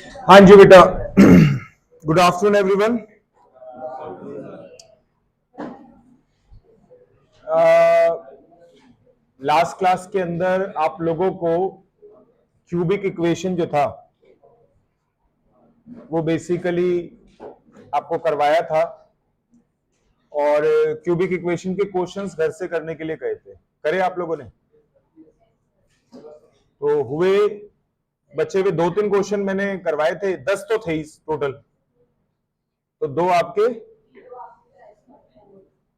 हाँ जी बेटा, good afternoon everyone. Last class के अंदर आप लोगों को क्यूबिक इक्वेशन जो था वो बेसिकली आपको करवाया था और क्यूबिक इक्वेशन के क्वेश्चंस घर से करने के लिए कहे थे। करे आप लोगों ने? तो हुए बचे हुए 2-3 क्वेश्चन मैंने करवाए थे, 10 तो थे टोटल, तो 2 आपके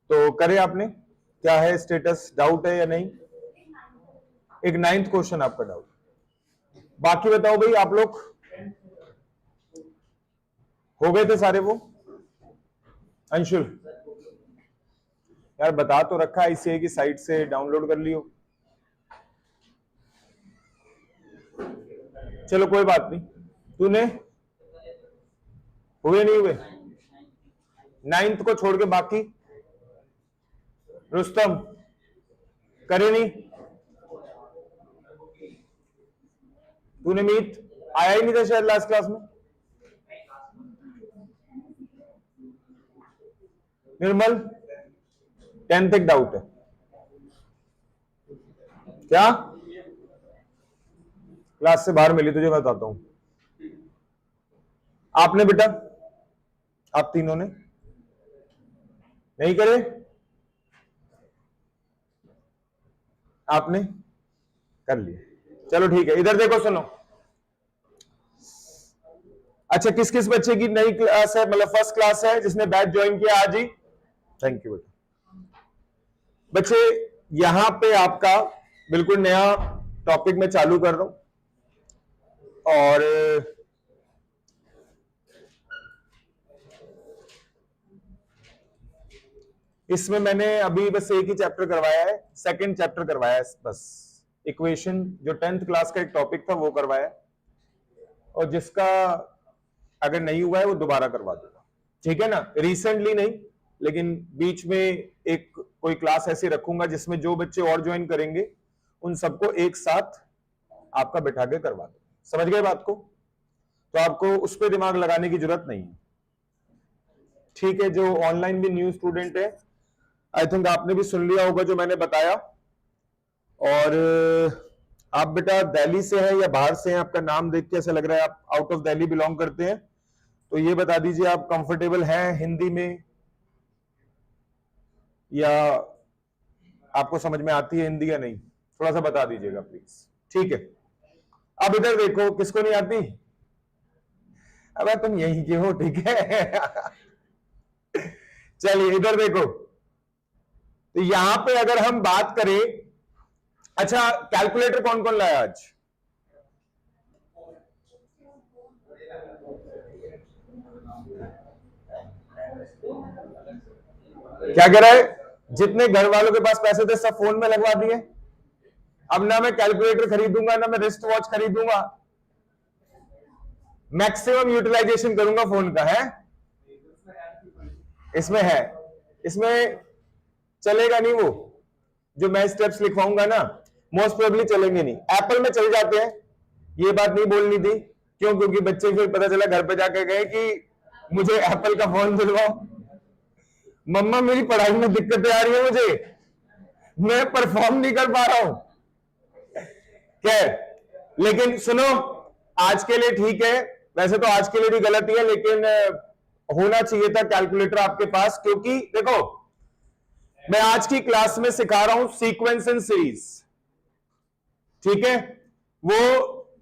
तो करे आपने। क्या है स्टेटस, डाउट है या नहीं? एक 9th क्वेश्चन आपका डाउट। बाकी बताओ भाई, आप लोग हो गए थे सारे? वो अंशुल यार बता तो रखा ICA की साइट से डाउनलोड कर लियो। चलो कोई बात नहीं, तूने हुए नहीं हुए? 9th को छोड़ के बाकी रुस्तम करे नहीं? तूने मीत आया ही नहीं था शायद लास्ट क्लास में। निर्मल 10th तक डाउट है क्या? क्लास से बाहर मिली तुझे, मैं बताता हूं। आपने बेटा, आप तीनों ने नहीं करे? आपने कर लिया, चलो ठीक है। इधर देखो, सुनो। अच्छा, किस किस बच्चे की नई क्लास है, मतलब फर्स्ट क्लास है, जिसने बैच ज्वाइन किया आज ही? थैंक यू बेटा। बच्चे यहां पे आपका बिल्कुल नया टॉपिक मैं चालू कर रहा हूं और इसमें मैंने अभी बस एक ही चैप्टर करवाया है, सेकंड चैप्टर करवाया है बस। इक्वेशन जो 10th क्लास का एक टॉपिक था वो करवाया है, और जिसका अगर नहीं हुआ है वो दोबारा करवा दूंगा, ठीक है ना? रिसेंटली नहीं, लेकिन बीच में एक कोई क्लास ऐसी रखूंगा जिसमें जो बच्चे और ज्वाइन करेंगे उन सबको एक साथ आपका बैठा के करवा दूंगा। समझ गए बात को? तो आपको उस पर दिमाग लगाने की जरूरत नहीं है, ठीक है? जो ऑनलाइन भी न्यू स्टूडेंट है, आई थिंक आपने भी सुन लिया होगा जो मैंने बताया। और आप बेटा दिल्ली से हैं या बाहर से हैं? आपका नाम देख के ऐसा लग रहा है आप आउट ऑफ दिल्ली बिलोंग करते हैं, तो ये बता दीजिए आप कंफर्टेबल हैं हिंदी में, या आपको समझ में आती है हिंदी या नहीं? थोड़ा सा बता दीजिएगा प्लीज, ठीक है? अब इधर देखो, किसको नहीं आती? अब तुम यहीं के हो, ठीक है? चलिए इधर देखो, तो यहां पे अगर हम बात करें, अच्छा कैलकुलेटर कौन कौन लाया आज? क्या कह रहा है? जितने घर वालों के पास पैसे थे सब फोन में लगवा दिए। अब ना मैं कैलकुलेटर खरीदूंगा ना मैं रिस्ट वॉच खरीदूंगा, मैक्सिमम यूटिलाइजेशन करूंगा फोन का। है इसमें है, इसमें चलेगा नहीं वो जो मैं स्टेप्स लिखवाऊंगा ना, मोस्ट प्रोबेबली चलेंगे नहीं। एप्पल में चल जाते हैं, ये बात नहीं बोलनी थी। क्यों? क्योंकि बच्चे फिर पता चला घर पे जाके गए कि मुझे एप्पल का फोन दिलवाओ, मम्मा मेरी पढ़ाई में दिक्कतें आ रही है, मुझे मैं परफॉर्म नहीं कर पा रहा हूं। क्या? लेकिन सुनो, आज के लिए ठीक है, वैसे तो आज के लिए भी गलत ही है, लेकिन होना चाहिए था कैलकुलेटर आपके पास, क्योंकि देखो मैं आज की क्लास में सिखा रहा हूं सीक्वेंस एंड सीरीज, ठीक है? वो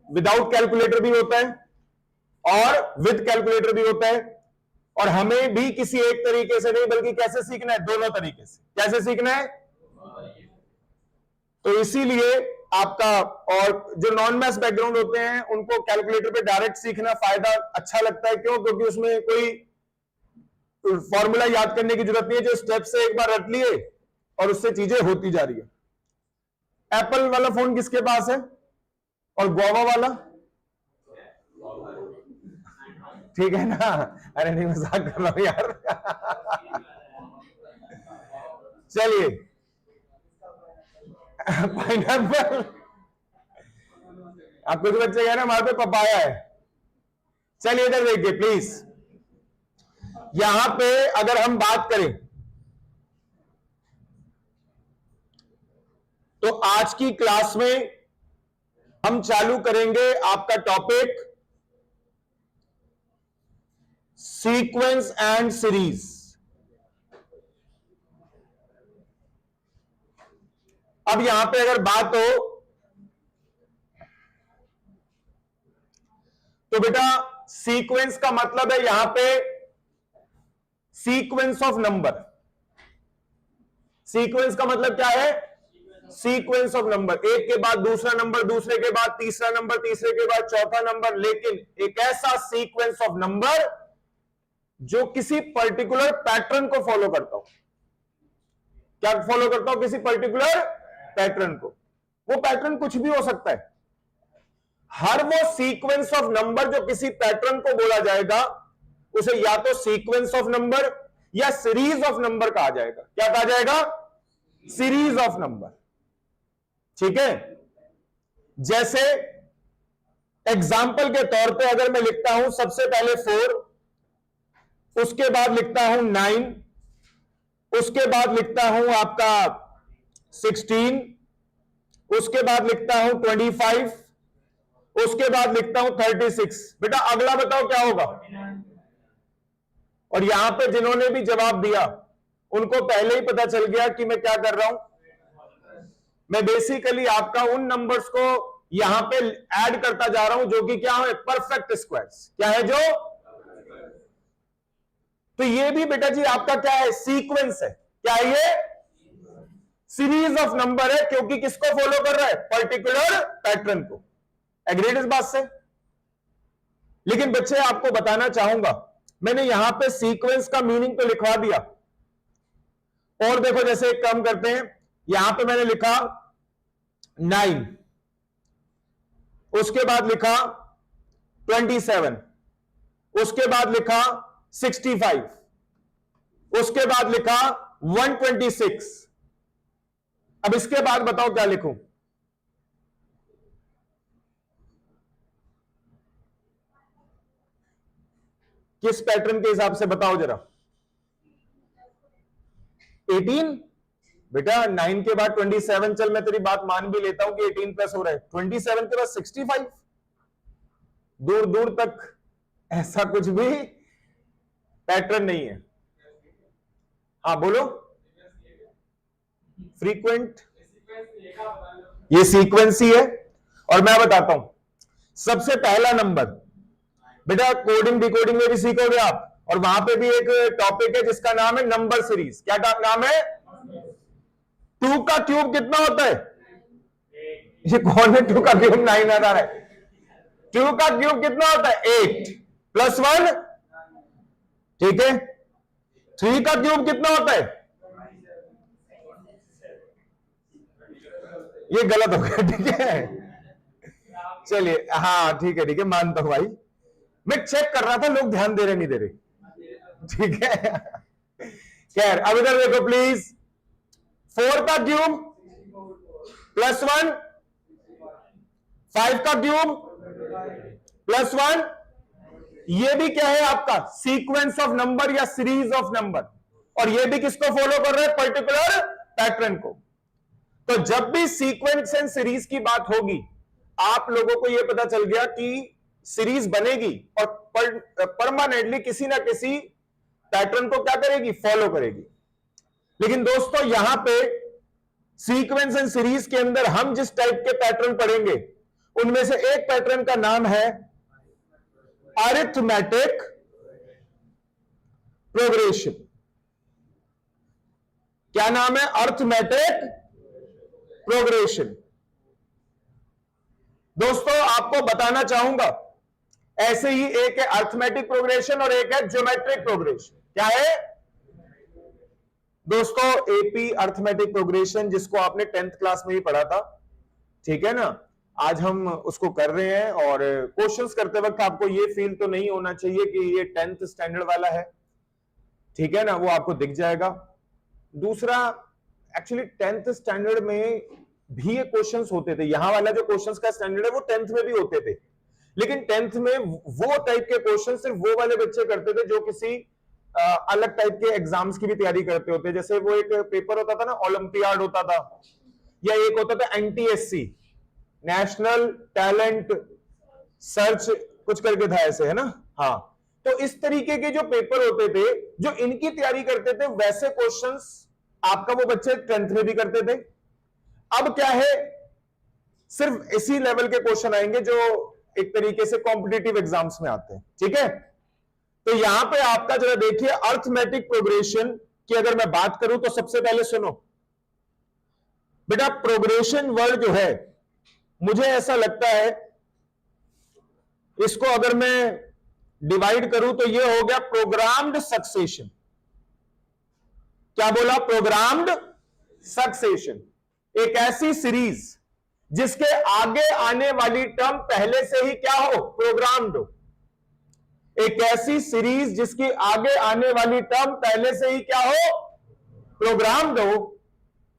विदाउट कैलकुलेटर भी होता है और विद कैलकुलेटर भी होता है, और हमें भी किसी एक तरीके से नहीं बल्कि कैसे सीखना है, दोनों तरीके से। कैसे सीखना है? तो इसीलिए आपका, और जो नॉन मैथ्स बैकग्राउंड होते हैं उनको कैलकुलेटर पे डायरेक्ट सीखना फायदा अच्छा लगता है। क्यों? क्योंकि उसमें कोई फॉर्मूला याद करने की जरूरत नहीं है, जो स्टेप से एक बार रट लिए और उससे चीजें होती जा रही है। एप्पल वाला फोन किसके पास है? और गोवा वाला? ठीक है ना? अरे नहीं, मजाक कर रहा हूं यार। चलिए, पाइनएप्पल। आप कुछ बच्चे कह रहे हैं हमारे पे पपाया है, चलिए इधर देखिए प्लीज। यहां पे अगर हम बात करें तो आज की क्लास में हम चालू करेंगे आपका टॉपिक सीक्वेंस एंड सीरीज। अब यहां पे अगर बात हो तो बेटा सीक्वेंस का मतलब है यहां पे सीक्वेंस ऑफ नंबर। सीक्वेंस का मतलब क्या है? सीक्वेंस ऑफ नंबर, एक के बाद दूसरा नंबर, दूसरे के बाद तीसरा नंबर, तीसरे के बाद चौथा नंबर, लेकिन एक ऐसा सीक्वेंस ऑफ नंबर जो किसी पर्टिकुलर पैटर्न को फॉलो करता हो। क्या फॉलो करता हो? किसी पर्टिकुलर पैटर्न को। वो पैटर्न कुछ भी हो सकता है। हर वो सीक्वेंस ऑफ नंबर जो किसी पैटर्न को बोला जाएगा उसे या तो सीक्वेंस ऑफ नंबर या सीरीज ऑफ नंबर कहा जाएगा। क्या कहा जाएगा? Series of number. ठीक है। जैसे एग्जाम्पल के तौर पे अगर मैं लिखता हूं सबसे पहले 4, उसके बाद लिखता हूं 9, उसके बाद लिखता हूं आपका 16, उसके बाद लिखता हूं 25, उसके बाद लिखता हूं 36। बेटा अगला बताओ क्या होगा? और यहां पे जिन्होंने भी जवाब दिया उनको पहले ही पता चल गया कि मैं क्या कर रहा हूं। मैं बेसिकली आपका उन नंबर्स को यहां पे ऐड करता जा रहा हूं जो कि क्या है? Perfect squares. क्या है जो? तो ये भी बेटा जी आपका क्या है? सीक्वेंस है। क्या है ये? सीरीज ऑफ नंबर है, क्योंकि किसको फॉलो कर रहा है? पर्टिकुलर पैटर्न को। एग्रीड इस बात से? लेकिन बच्चे आपको बताना चाहूंगा, मैंने यहां पे सीक्वेंस का मीनिंग तो लिखवा दिया, और देखो जैसे एक काम करते हैं, यहां पे मैंने लिखा 9, उसके बाद लिखा 27, उसके बाद लिखा 65, उसके बाद लिखा 126। अब इसके बाद बताओ क्या लिखूं? किस पैटर्न के हिसाब से बताओ जरा? 18? बेटा 9 के बाद 27, चल मैं तेरी बात मान भी लेता हूं कि 18 प्लस हो रहा है। 27 के बाद 65? दूर दूर तक ऐसा कुछ भी पैटर्न नहीं है। हाँ बोलो। फ्रीक्वेंट, ये सीक्वेंस ही है। और मैं बताता हूं, सबसे पहला नंबर बेटा कोडिंग डिकोडिंग में भी सीखोगे आप, और वहां पे भी एक टॉपिक है जिसका नाम है नंबर सीरीज। क्या नाम है? 2 का क्यूब कितना होता है? ये कौन है? 2 का क्यूब 9 आ रहा है। 2 का क्यूब कितना होता है? 8 प्लस 1। ठीक है। 3 का क्यूब कितना होता है? ये गलत हो गया। ठीक है, चलिए हाँ ठीक है, ठीक है मानता हूं भाई, मैं चेक कर रहा था लोग ध्यान दे रहे नहीं दे रहे। ठीक है। खैर अब इधर देखो प्लीज। 4 का क्यूब प्लस 1, 5 का क्यूब प्लस 1, ये भी क्या है आपका? सीक्वेंस ऑफ नंबर या सीरीज ऑफ नंबर। और ये भी किसको फॉलो कर रहे हैं? पर्टिकुलर पैटर्न को। तो जब भी सीक्वेंस एंड सीरीज की बात होगी, आप लोगों को यह पता चल गया कि सीरीज बनेगी और परमानेंटली किसी ना किसी पैटर्न को क्या करेगी? फॉलो करेगी। लेकिन दोस्तों यहां पे सीक्वेंस एंड सीरीज के अंदर हम जिस टाइप के पैटर्न पढ़ेंगे उनमें से एक पैटर्न का नाम है अरिथमेटिक प्रोग्रेशन। क्या नाम है? Arithmetic progression. दोस्तों आपको बताना चाहूंगा, ऐसे ही एक है अरिथमेटिक प्रोग्रेशन और एक है ज्योमेट्रिक प्रोग्रेशन। क्या है दोस्तों? एपी अरिथमेटिक प्रोग्रेशन, जिसको आपने 10th क्लास में ही पढ़ा था। ठीक है ना? आज हम उसको कर रहे हैं, और क्वेश्चंस करते वक्त आपको ये फील तो नहीं होना चाहिए कि ये 10th स्टैंडर्ड वाला है। ठीक है ना? वो आपको दिख जाएगा। दूसरा, एक्चुअली 10th स्टैंडर्ड में भी ये क्वेश्चंस होते थे। यहां वाला जो क्वेश्चंस का स्टैंडर्ड है वो 10th में भी होते थे, लेकिन 10th में वो टाइप के क्वेश्चन सिर्फ वो वाले बच्चे करते थे जो किसी अलग टाइप के एग्जाम्स की भी तैयारी करते होते। जैसे वो एक पेपर होता था ना, ओलंपियाड होता था, या एक होता था NTSC, नेशनल टैलेंट सर्च कुछ करके था ऐसे, है ना। हाँ, तो इस तरीके के जो पेपर होते थे जो इनकी तैयारी करते थे, वैसे क्वेश्चंस आपका वो बच्चे 10th में भी करते थे। अब क्या है, सिर्फ इसी लेवल के क्वेश्चन आएंगे जो एक तरीके से कॉम्पिटिटिव एग्जाम्स में आते हैं, ठीक है। तो यहां पे आपका जरा देखिए, अर्थमेटिक प्रोग्रेशन की अगर मैं बात करूं तो सबसे पहले सुनो बेटा, प्रोग्रेशन वर्ड जो है, मुझे ऐसा लगता है इसको अगर मैं डिवाइड करूं तो ये हो गया प्रोग्राम्ड सक्सेशन। क्या बोला? Programmed succession. एक ऐसी सीरीज जिसके आगे आने वाली टर्म पहले से ही क्या हो? प्रोग्राम्ड हो। एक ऐसी सीरीज जिसकी आगे आने वाली टर्म पहले से ही क्या हो? प्रोग्राम्ड हो।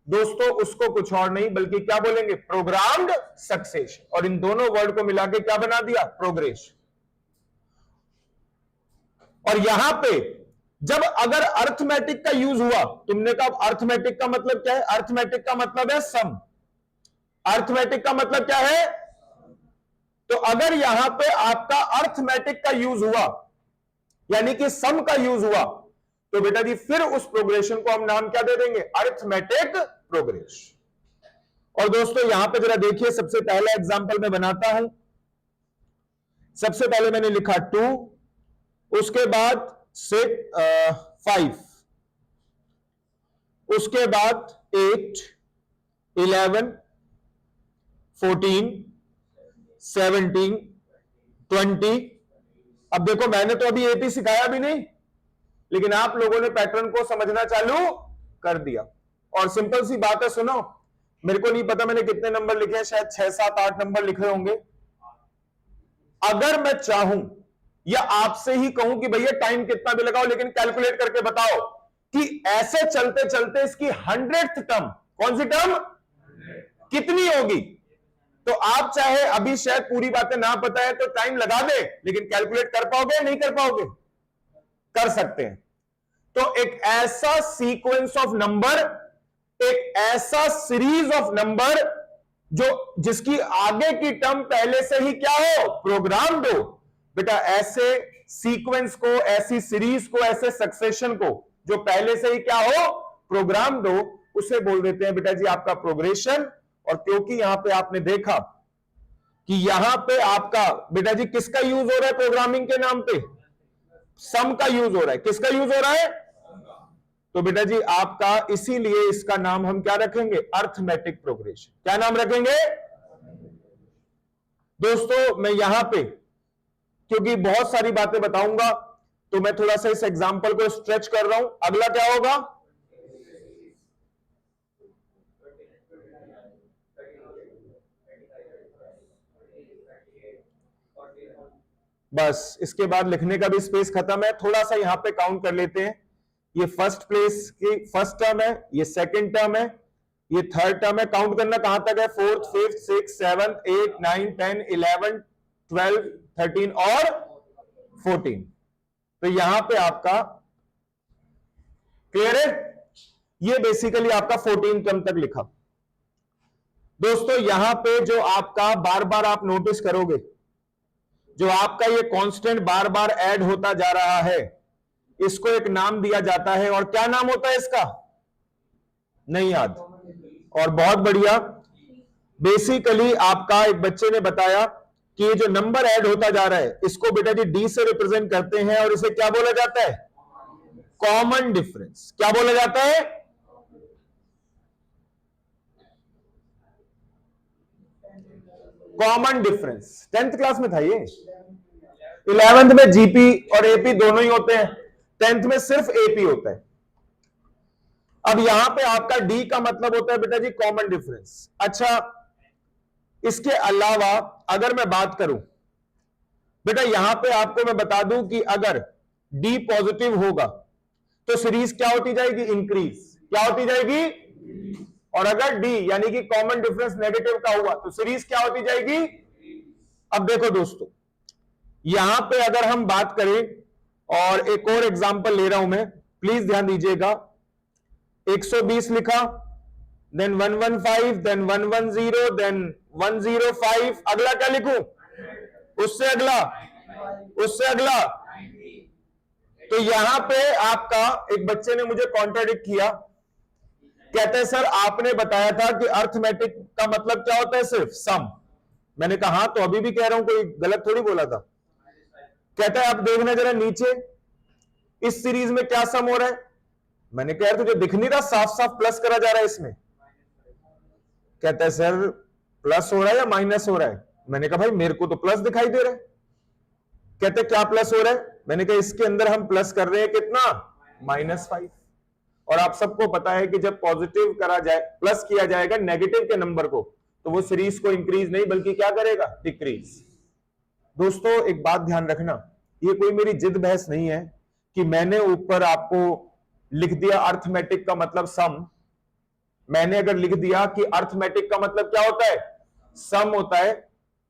दोस्तों, उसको कुछ और नहीं बल्कि क्या बोलेंगे? Programmed succession. और इन दोनों वर्ड को मिला के क्या बना दिया? प्रोग्रेशन। और यहां पे जब अगर अर्थमेटिक का यूज हुआ, तुमने कहा अर्थमेटिक का मतलब क्या है? अर्थमेटिक का मतलब है सम। अर्थमेटिक का मतलब क्या है? तो अगर यहां पे आपका अर्थमेटिक का यूज हुआ, यानी कि सम का यूज हुआ, तो बेटा जी फिर उस प्रोग्रेशन को हम नाम क्या दे देंगे? Arithmetic progression. और दोस्तों यहां पे जरा देखिए, सबसे पहला एग्जांपल मैं बनाता हूं। सबसे पहले मैंने लिखा 2, उसके बाद 5, उसके बाद 8, 11, 14, 17, 20। अब देखो, मैंने तो अभी AP सिखाया भी नहीं, लेकिन आप लोगों ने पैटर्न को समझना चालू कर दिया। और सिंपल सी बात है, सुनो, मेरे को नहीं पता मैंने कितने नंबर लिखे हैं, शायद 6, 7, 8 नंबर लिखे होंगे। अगर मैं चाहूं या आपसे ही कहूं कि भैया टाइम कितना भी लगाओ, लेकिन कैलकुलेट करके बताओ कि ऐसे चलते चलते इसकी 100th टर्म, कौन सी टर्म, कितनी होगी, तो आप चाहे अभी शायद पूरी बातें ना पता है तो टाइम लगा दे, लेकिन कैलकुलेट कर पाओगे? नहीं कर पाओगे? कर सकते हैं। तो एक ऐसा सीक्वेंस ऑफ नंबर, एक ऐसा सीरीज ऑफ नंबर जो जिसकी आगे की टर्म पहले से ही क्या हो? प्रोग्राम्ड हो। बेटा ऐसे सीक्वेंस को, ऐसी सीरीज को, ऐसे सक्सेशन को जो पहले से ही क्या हो? प्रोग्राम्ड हो, उसे बोल देते हैं बेटा जी आपका प्रोग्रेशन। और क्योंकि यहां पे आपने देखा कि यहां पे आपका बेटा जी किसका यूज हो रहा है प्रोग्रामिंग के नाम पे? सम का यूज हो रहा है। किसका यूज हो रहा है? तो बेटा जी आपका इसीलिए इसका नाम हम क्या रखेंगे? Arithmetic progression. क्या नाम रखेंगे दोस्तों? मैं यहां पे क्योंकि बहुत सारी बातें बताऊंगा तो मैं थोड़ा सा इस एग्जांपल को स्ट्रेच कर रहा हूं। अगला क्या होगा? बस इसके बाद लिखने का भी स्पेस खत्म है। थोड़ा सा यहां पे काउंट कर लेते हैं। ये फर्स्ट प्लेस की फर्स्ट टर्म है, ये सेकंड टर्म है, ये थर्ड टर्म है। काउंट करना कहां तक है? 4th, 5th, 6th, 7th, 8, 9, 10, 11, 12, 13 और 14। तो यहां पे आपका क्लियर है? ये बेसिकली आपका 14 टर्म तक लिखा। दोस्तों यहां पे जो आपका बार बार आप नोटिस करोगे, जो आपका ये कांस्टेंट बार बार ऐड होता जा रहा है, इसको एक नाम दिया जाता है। और क्या नाम होता है इसका? नहीं याद? और बहुत बढ़िया। बेसिकली आपका एक बच्चे ने बताया कि ये जो नंबर ऐड होता जा रहा है, इसको बेटा जी D से रिप्रेजेंट करते हैं और इसे क्या बोला जाता है? Common difference. क्या बोला जाता है? Common difference. 10th क्लास में था ये। 11th में GP और AP दोनों ही होते हैं, 10th में सिर्फ AP होता है। अब यहां पे आपका D का मतलब होता है बेटा जी कॉमन डिफरेंस। अच्छा, इसके अलावा अगर मैं बात करूं बेटा, यहां पे आपको मैं बता दूं कि अगर D पॉजिटिव होगा तो सीरीज क्या होती जाएगी? इंक्रीज। क्या होती जाएगी? और अगर D यानी कि कॉमन डिफरेंस नेगेटिव का हुआ तो सीरीज क्या होती जाएगी? अब देखो दोस्तों, यहां पे अगर हम बात करें और एक और एग्जांपल ले रहा हूं मैं, प्लीज ध्यान दीजिएगा। 120 लिखा, देन 115, देन 110, देन 105, अगला क्या लिखूं? उससे अगला, उससे अगला। तो यहां पे आपका एक बच्चे ने मुझे कॉन्ट्राडिक्ट किया, कहते हैं सर आपने बताया था कि अर्थमेटिक का मतलब क्या होता है? सिर्फ सम। मैंने कहा हाँ, तो अभी भी कह रहा हूं, कोई गलत थोड़ी बोला था। कहता है आप देखना जरा नीचे, इस सीरीज में क्या सम हो रहा है? मैंने कहा तुझे दिख नहीं रहा, साफ साफ प्लस करा जा रहा है इसमें। कहता है सर प्लस हो रहा है या माइनस हो रहा है? मैंने कहा भाई मेरे को तो प्लस दिखाई दे रहा है। कहते क्या प्लस हो रहा है? मैंने कहा इसके अंदर हम प्लस कर रहे हैं कितना? -5। और आप सबको पता है कि जब पॉजिटिव करा जाए, प्लस किया जाएगा नेगेटिव के नंबर को, तो वो सीरीज को इंक्रीज नहीं बल्कि क्या करेगा? डिक्रीज। दोस्तों एक बात ध्यान रखना, ये कोई मेरी जिद बहस नहीं है कि मैंने ऊपर आपको लिख दिया अर्थमेटिक का मतलब सम। मैंने अगर लिख दिया कि अर्थमेटिक का मतलब क्या होता है? सम होता है,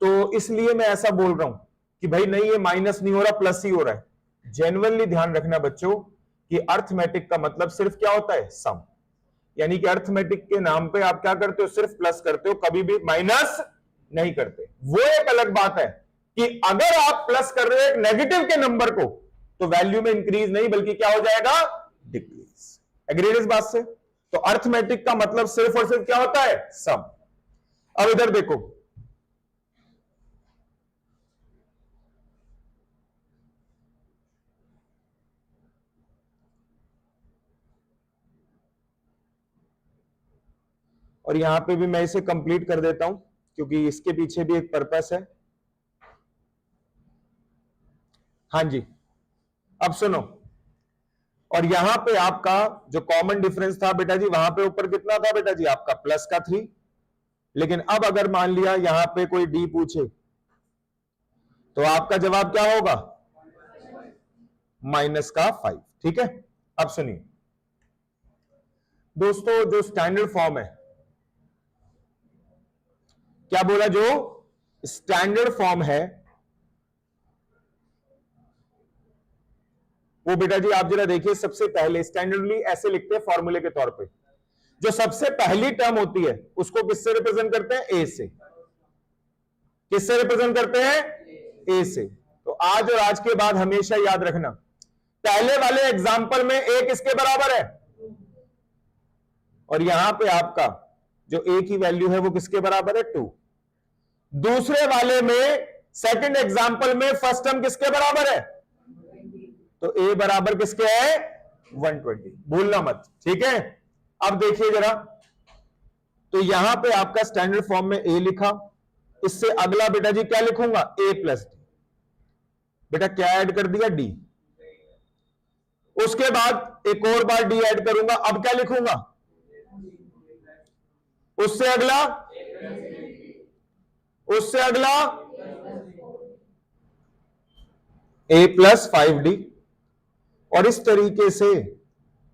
तो इसलिए मैं ऐसा बोल रहा हूं कि भाई नहीं ये माइनस नहीं हो रहा, प्लस ही हो रहा है। जेन्युइनली ध्यान रखना बच्चों कि अर्थमेटिक का मतलब सिर्फ क्या होता है? सम। यानी कि अर्थमेटिक के नाम पे आप क्या करते हो? सिर्फ प्लस करते हो, कभी भी माइनस नहीं करते। वो एक अलग बात है कि अगर आप प्लस कर रहे हो एक नेगेटिव के नंबर को, तो वैल्यू में इंक्रीज नहीं बल्कि क्या हो जाएगा? डिक्रीज। एग्रीड इस बात से? तो अर्थमेटिक का मतलब सिर्फ और सिर्फ क्या होता है? सम। अब इधर देखो, और यहां पे भी मैं इसे कंप्लीट कर देता हूं क्योंकि इसके पीछे भी एक पर्पस है। हां जी, अब सुनो, और यहां पे आपका जो कॉमन डिफरेंस था बेटा जी, वहां पे ऊपर कितना था बेटा जी? आपका प्लस का 3। लेकिन अब अगर मान लिया यहां पे कोई डी पूछे, तो आपका जवाब क्या होगा? -5। ठीक है, अब सुनिए दोस्तों, जो स्टैंडर्ड फॉर्म है, क्या बोला? जो स्टैंडर्ड फॉर्म है वो बेटा जी आप जरा देखिए, सबसे पहले स्टैंडर्डली ऐसे लिखते हैं फॉर्मूले के तौर पे। जो सबसे पहली टर्म होती है उसको किससे रिप्रेजेंट करते हैं? ए से। किससे रिप्रेजेंट करते हैं? ए से। तो आज और आज के बाद हमेशा याद रखना, पहले वाले एग्जाम्पल में ए किसके बराबर है? और यहां पे आपका जो ए की वैल्यू है वो किसके बराबर है? 2। दूसरे वाले में सेकंड एग्जाम्पल में फर्स्ट टर्म किसके बराबर है? तो ए बराबर किसके है? 120। भूलना मत, ठीक है। अब देखिए जरा, तो यहां पे आपका स्टैंडर्ड फॉर्म में ए लिखा, इससे अगला बेटा जी क्या लिखूंगा? ए प्लस डी। बेटा क्या ऐड कर दिया? डी। उसके बाद एक और बार डी ऐड करूंगा, अब क्या लिखूंगा? उससे अगला, उससे अगला ए प्लस 5d। और इस तरीके से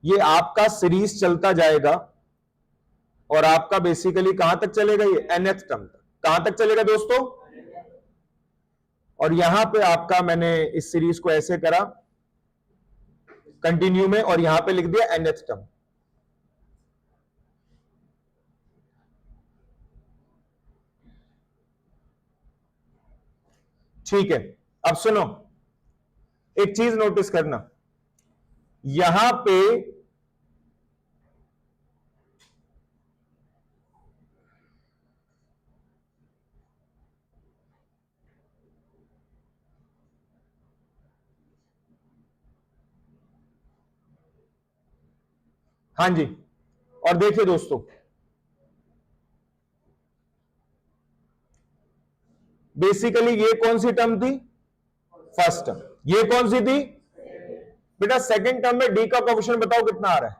ये आपका सीरीज चलता जाएगा और आपका बेसिकली कहां तक चलेगा? ये nth टर्म तक। कहां तक चलेगा दोस्तों? और यहां पे आपका मैंने इस सीरीज को ऐसे करा कंटिन्यू में, और यहां पे लिख दिया nth टर्म। ठीक है, अब सुनो, एक चीज नोटिस करना, यहां पे हां जी, और देखिए दोस्तों, बेसिकली ये कौन सी टर्म थी? First term. ये कौन सी थी? बेटा सेकंड टर्म में डी का कोएफिशिएंट बताओ कितना आ रहा है?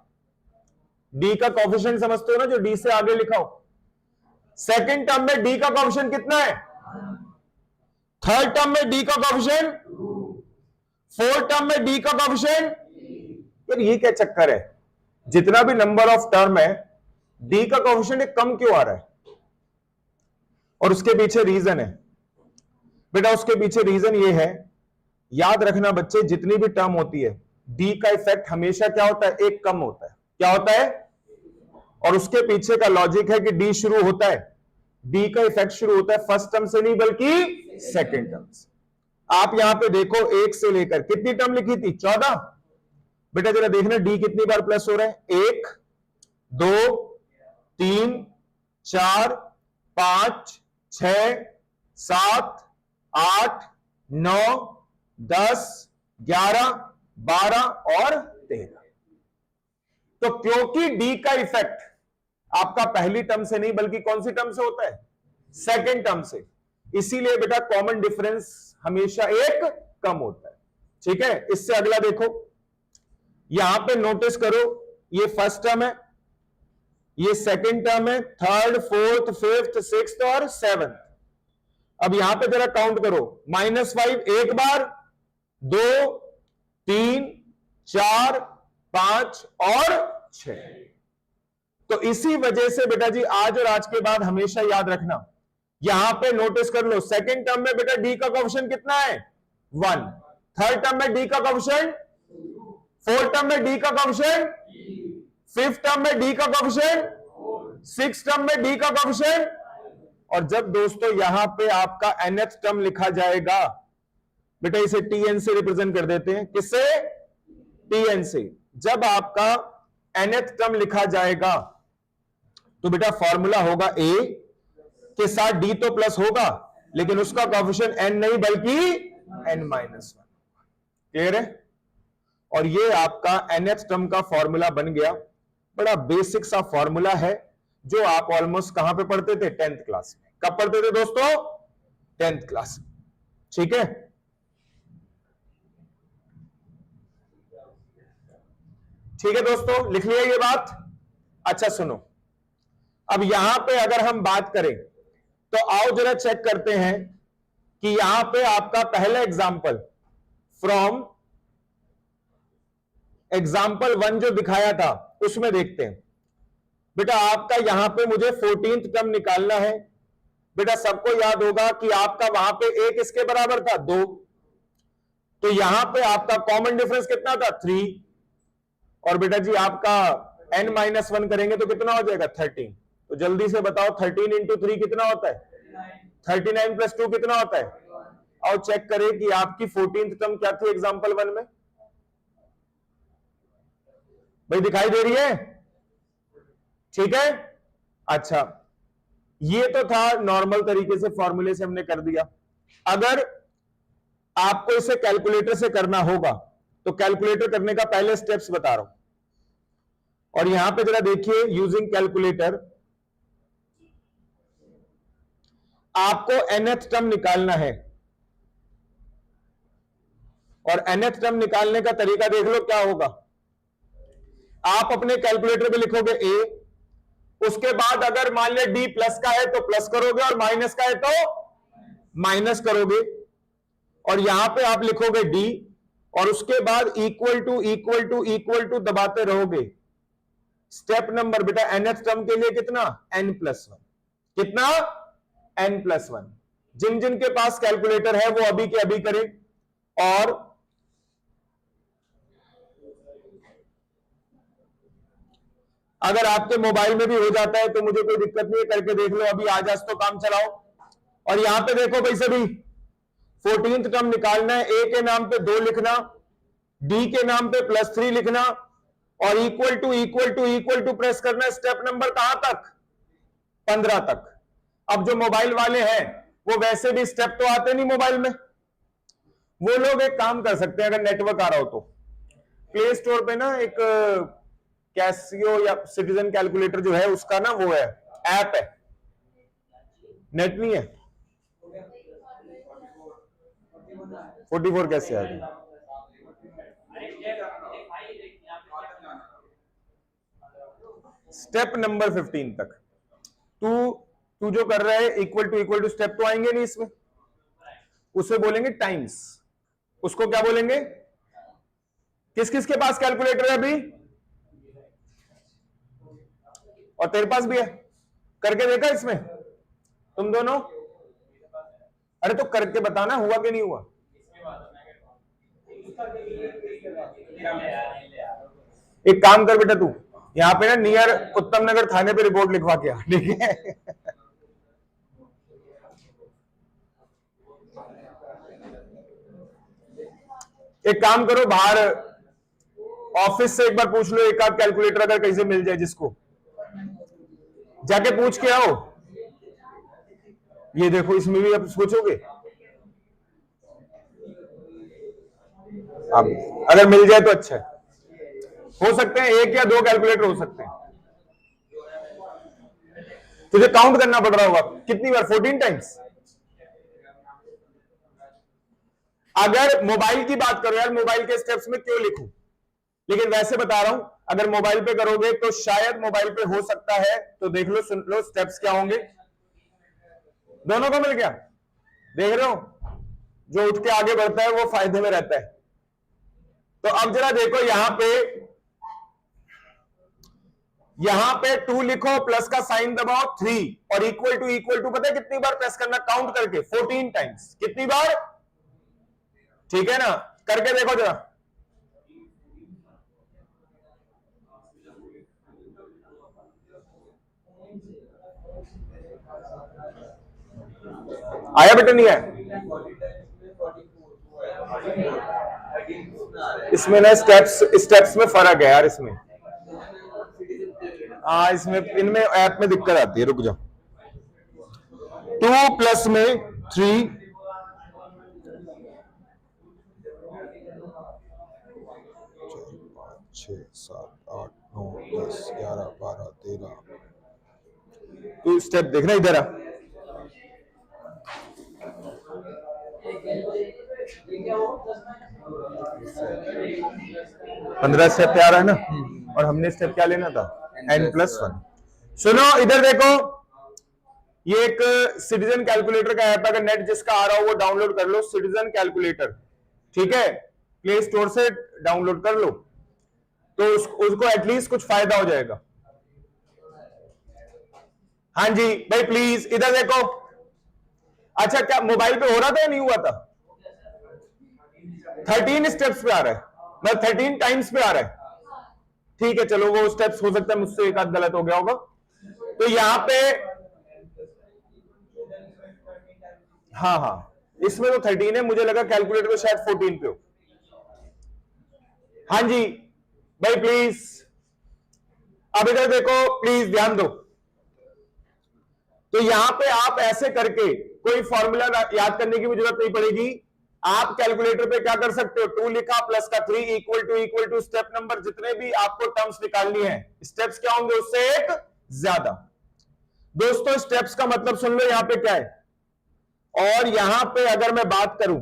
डी का कोएफिशिएंट समझते हो ना, जो डी से आगे लिखा हो। सेकंड टर्म में डी का कोएफिशिएंट कितना है? थर्ड टर्म में डी का कोएफिशिएंट, फोर्थ टर्म में डी का कोएफिशिएंट। यार ये क्या चक्कर है? जितना भी नंबर ऑफ टर्म है, डी का कोएफिशिएंट कम क्यों आ रहा है? और उसके पीछे रीजन है बेटा, उसके पीछे रीजन ये है याद रखना बच्चे, जितनी भी टर्म होती है डी का इफेक्ट हमेशा क्या होता है, एक कम होता है। क्या होता है? और उसके पीछे का लॉजिक है कि डी शुरू होता है, डी का इफेक्ट शुरू होता है फर्स्ट टर्म से नहीं बल्कि सेकेंड टर्म से। आप यहां पे देखो, एक से लेकर कितनी टर्म लिखी थी? 14। बेटा जरा देखना डी कितनी बार प्लस हो रहा है? 1 2 3 4 5 6 7 8 9 10 11 12 और 13। तो क्योंकि डी का इफेक्ट आपका पहली टर्म से नहीं बल्कि कौन सी टर्म से होता है? सेकेंड टर्म से, इसीलिए बेटा कॉमन डिफरेंस हमेशा एक कम होता है। ठीक है, इससे अगला देखो, यहां पे नोटिस करो, ये फर्स्ट टर्म है, ये सेकेंड टर्म है, थर्ड फोर्थ फिफ्थ सिक्स्थ और सेवंथ। अब यहां पे जरा काउंट करो, -5 एक बार, 2 3 4 5 और 6। तो इसी वजह से बेटा जी आज और आज के बाद हमेशा याद रखना, यहां पे नोटिस कर लो, सेकेंड टर्म में बेटा डी का कोएफिशिएंट कितना है? 1। थर्ड टर्म में डी का कोएफिशिएंट, फोर्थ टर्म में डी का कोएफिशिएंट, फिफ्थ टर्म में डी का कोएफिशिएंट, सिक्स्थ टर्म में डी का कोएफिशिएंट। और जब दोस्तों यहां पे आपका nth टर्म लिखा जाएगा, बेटा इसे tn से रिप्रेजेंट कर देते हैं। किससे? tn से। जब आपका nth टर्म लिखा जाएगा तो बेटा फॉर्मूला होगा a के साथ d तो प्लस होगा, लेकिन उसका कोएफिशिएंट n नहीं बल्कि n-1। क्लियर है? और ये आपका nth टर्म का फॉर्मूला बन गया। बड़ा बेसिक सा फॉर्मूला है जो आप ऑलमोस्ट कहां पे पढ़ते थे? 10th क्लास में। कब पढ़ते थे दोस्तों? 10th क्लास में। ठीक है, ठीक है दोस्तों, लिख लिया ये बात? अच्छा सुनो, अब यहां पे अगर हम बात करें तो आओ जरा चेक करते हैं कि यहां पे आपका पहला एग्जाम्पल फ्रॉम एग्जाम्पल 1 जो दिखाया था उसमें देखते हैं। बेटा आपका यहां पे मुझे 14th टर्म निकालना है। बेटा सबको याद होगा कि आपका वहां पे a किसके बराबर था? 2। तो यहां पे आपका कॉमन डिफरेंस कितना था? 3। और बेटा जी आपका n-1 करेंगे तो कितना हो जाएगा? 13। तो जल्दी से बताओ 13 इंटू 3 कितना होता है? 39 प्लस 2 कितना होता है? और चेक करें कि आपकी 14th टर्म क्या थी एग्जाम्पल 1 में। भाई दिखाई दे रही है? ठीक है, अच्छा ये तो था नॉर्मल तरीके से फॉर्मूले से हमने कर दिया। अगर आपको इसे कैलकुलेटर से करना होगा तो कैलकुलेटर करने का पहले स्टेप्स बता रहा हूं, और यहां पे जरा देखिए, यूजिंग कैलकुलेटर आपको nth टर्म निकालना है, और nth टर्म निकालने का तरीका देख लो क्या होगा। आप अपने कैलकुलेटर पे लिखोगे a, उसके बाद अगर मान लिया d प्लस का है तो प्लस करोगे और माइनस का है तो माइनस करोगे, और यहां पे आप लिखोगे d और उसके बाद equal to equal to equal to दबाते रहोगे। स्टेप नंबर बेटा nth टर्म के लिए कितना? n+1। कितना? n+1। जिन जिन के पास कैलकुलेटर है वो अभी के अभी करें। और अगर आपके मोबाइल में भी हो जाता है तो मुझे कोई दिक्कत नहीं है, करके देख लो। अभी आज तो काम चलाओ। और यहां पे देखो भाई सभी, 14th टर्म निकालना है। a के नाम पे 2 लिखना, d के नाम पे +3 लिखना, और equal to equal to equal to press करना। स्टेप नंबर कहां तक? 15 तक। अब जो मोबाइल वाले हैं वो वैसे भी स्टेप तो आते नहीं मोबाइल में, वो लोग एक काम कर सकते हैं, अगर नेटवर्क आ रहा हो तो प्ले स्टोर पे ना एक कैसियो या सिटीजन कैलकुलेटर जो है उसका ना वो है, ऐप है, नेट नहीं है। 44 कैसे आ गया? स्टेप नंबर 15 तक तू जो कर रहा है इक्वल टू स्टेप तो आएंगे नहीं इसमें, उसे बोलेंगे टाइम्स। उसको क्या बोलेंगे? किस किस के पास कैलकुलेटर है अभी? और तेरे पास भी है? करके देखा इसमें तुम दोनों? अरे तो करके बताना हुआ कि नहीं हुआ। एक काम कर बेटा, तू यहाँ पे ना नियर उत्तम नगर थाने पे रिपोर्ट लिखवा के आ, ठीक है? एक काम करो, बाहर ऑफिस से एक बार पूछ लो, एक आध कैलकुलेटर अगर कहीं से मिल जाए जिसको, जाके पूछ के आओ। ये देखो, इसमें भी अब सोचोगे, अब अगर मिल जाए तो अच्छा है। हो सकते हैं एक या दो कैलकुलेटर हो सकते हैं। तुझे काउंट करना पड़ रहा होगा कितनी बार, 14 टाइम्स। अगर मोबाइल की बात करो यार, मोबाइल के स्टेप्स में क्यों लिखूं, लेकिन वैसे बता रहा हूं, अगर मोबाइल पे करोगे तो शायद मोबाइल पे हो सकता है, तो देख लो, सुन लो स्टेप्स क्या होंगे। दोनों को मिल गया, देख रहे हो, जो उठ के आगे बढ़ता है वो फायदे में रहता है। तो अब जरा देखो, यहां पे 2 लिखो, प्लस का साइन दबाओ, 3 और इक्वल टू पता है कितनी बार प्रेस करना, काउंट करके 14 टाइम्स। कितनी बार, ठीक है ना? करके देखो जरा, आया बेटा, नहीं आया? इसमें ना स्टेप्स में फर्क है यार, इसमें इसमें इनमें ऐप में दिक्कत आती है, रुक जाओ। 2 प्लस में 3, 6, 7, 8, 9, 10, 11, 12, 13। तो स्टेप देखना इधर आ, पंद्रह स्टेप पे आ रहा है ना, और हमने स्टेप क्या लेना था, n+1। सुनो इधर देखो, ये एक सिटीजन कैलकुलेटर का ऐप, अगर नेट जिसका आ रहा हो वो डाउनलोड कर लो, सिटीजन कैलकुलेटर, ठीक है? प्ले स्टोर से डाउनलोड कर लो, तो उसको एटलीस्ट कुछ फायदा हो जाएगा। हाँ जी भाई, प्लीज इधर देखो। अच्छा, क्या मोबाइल पे हो रहा था या नहीं हुआ था? 13 स्टेप्स पे आ रहा है, मतलब 13 टाइम्स पे आ रहा है, ठीक है? चलो, वो स्टेप्स हो सकता है मुझसे एक आध गलत हो गया होगा। तो यहां पे हाँ, इसमें तो 13 है, मुझे लगा कैलकुलेटर में शायद 14 पे हो। हाँ जी भाई, प्लीज अब इधर देखो, प्लीज ध्यान दो। तो यहां पे आप ऐसे करके कोई फॉर्मूला याद करने की भी जरूरत नहीं पड़ेगी। आप कैलकुलेटर पे क्या कर सकते हो, 2 लिखा, प्लस का 3, इक्वल टू स्टेप नंबर, जितने भी आपको टर्म्स निकालनी है, स्टेप्स क्या होंगे उससे एक ज्यादा। दोस्तों, स्टेप्स का मतलब सुन लो, यहां पे क्या है, और यहां पे अगर मैं बात करूं,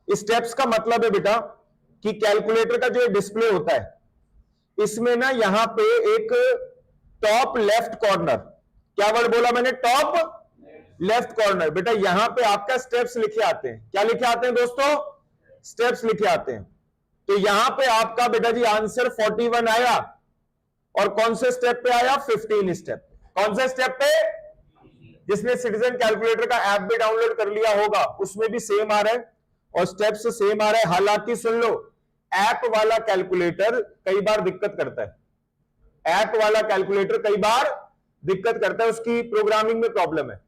स्टेप्स का मतलब है बेटा कि कैलकुलेटर का जो डिस्प्ले होता है, इसमें ना यहां पे एक टॉप लेफ्ट कॉर्नर, क्या वर्ड बोला मैंने, टॉप लेफ्ट कॉर्नर, बेटा यहां पे आपका स्टेप्स लिखे आते हैं। क्या लिखे आते हैं दोस्तों? स्टेप्स लिखे आते हैं। तो यहां पे आपका बेटा जी आंसर 41 आया, और कौन से स्टेप पे आया, 15 स्टेप। कौन से स्टेप पे? जिसने सिटीजन कैलकुलेटर का ऐप भी डाउनलोड कर लिया होगा उसमें भी सेम आ रहा है, और स्टेप्स सेम आ रहा है। हालांकि सुन लो, ऐप वाला कैलकुलेटर कई बार दिक्कत करता है, ऐप वाला कैलकुलेटर कई बार दिक्कत करता है, उसकी प्रोग्रामिंग में प्रॉब्लम है,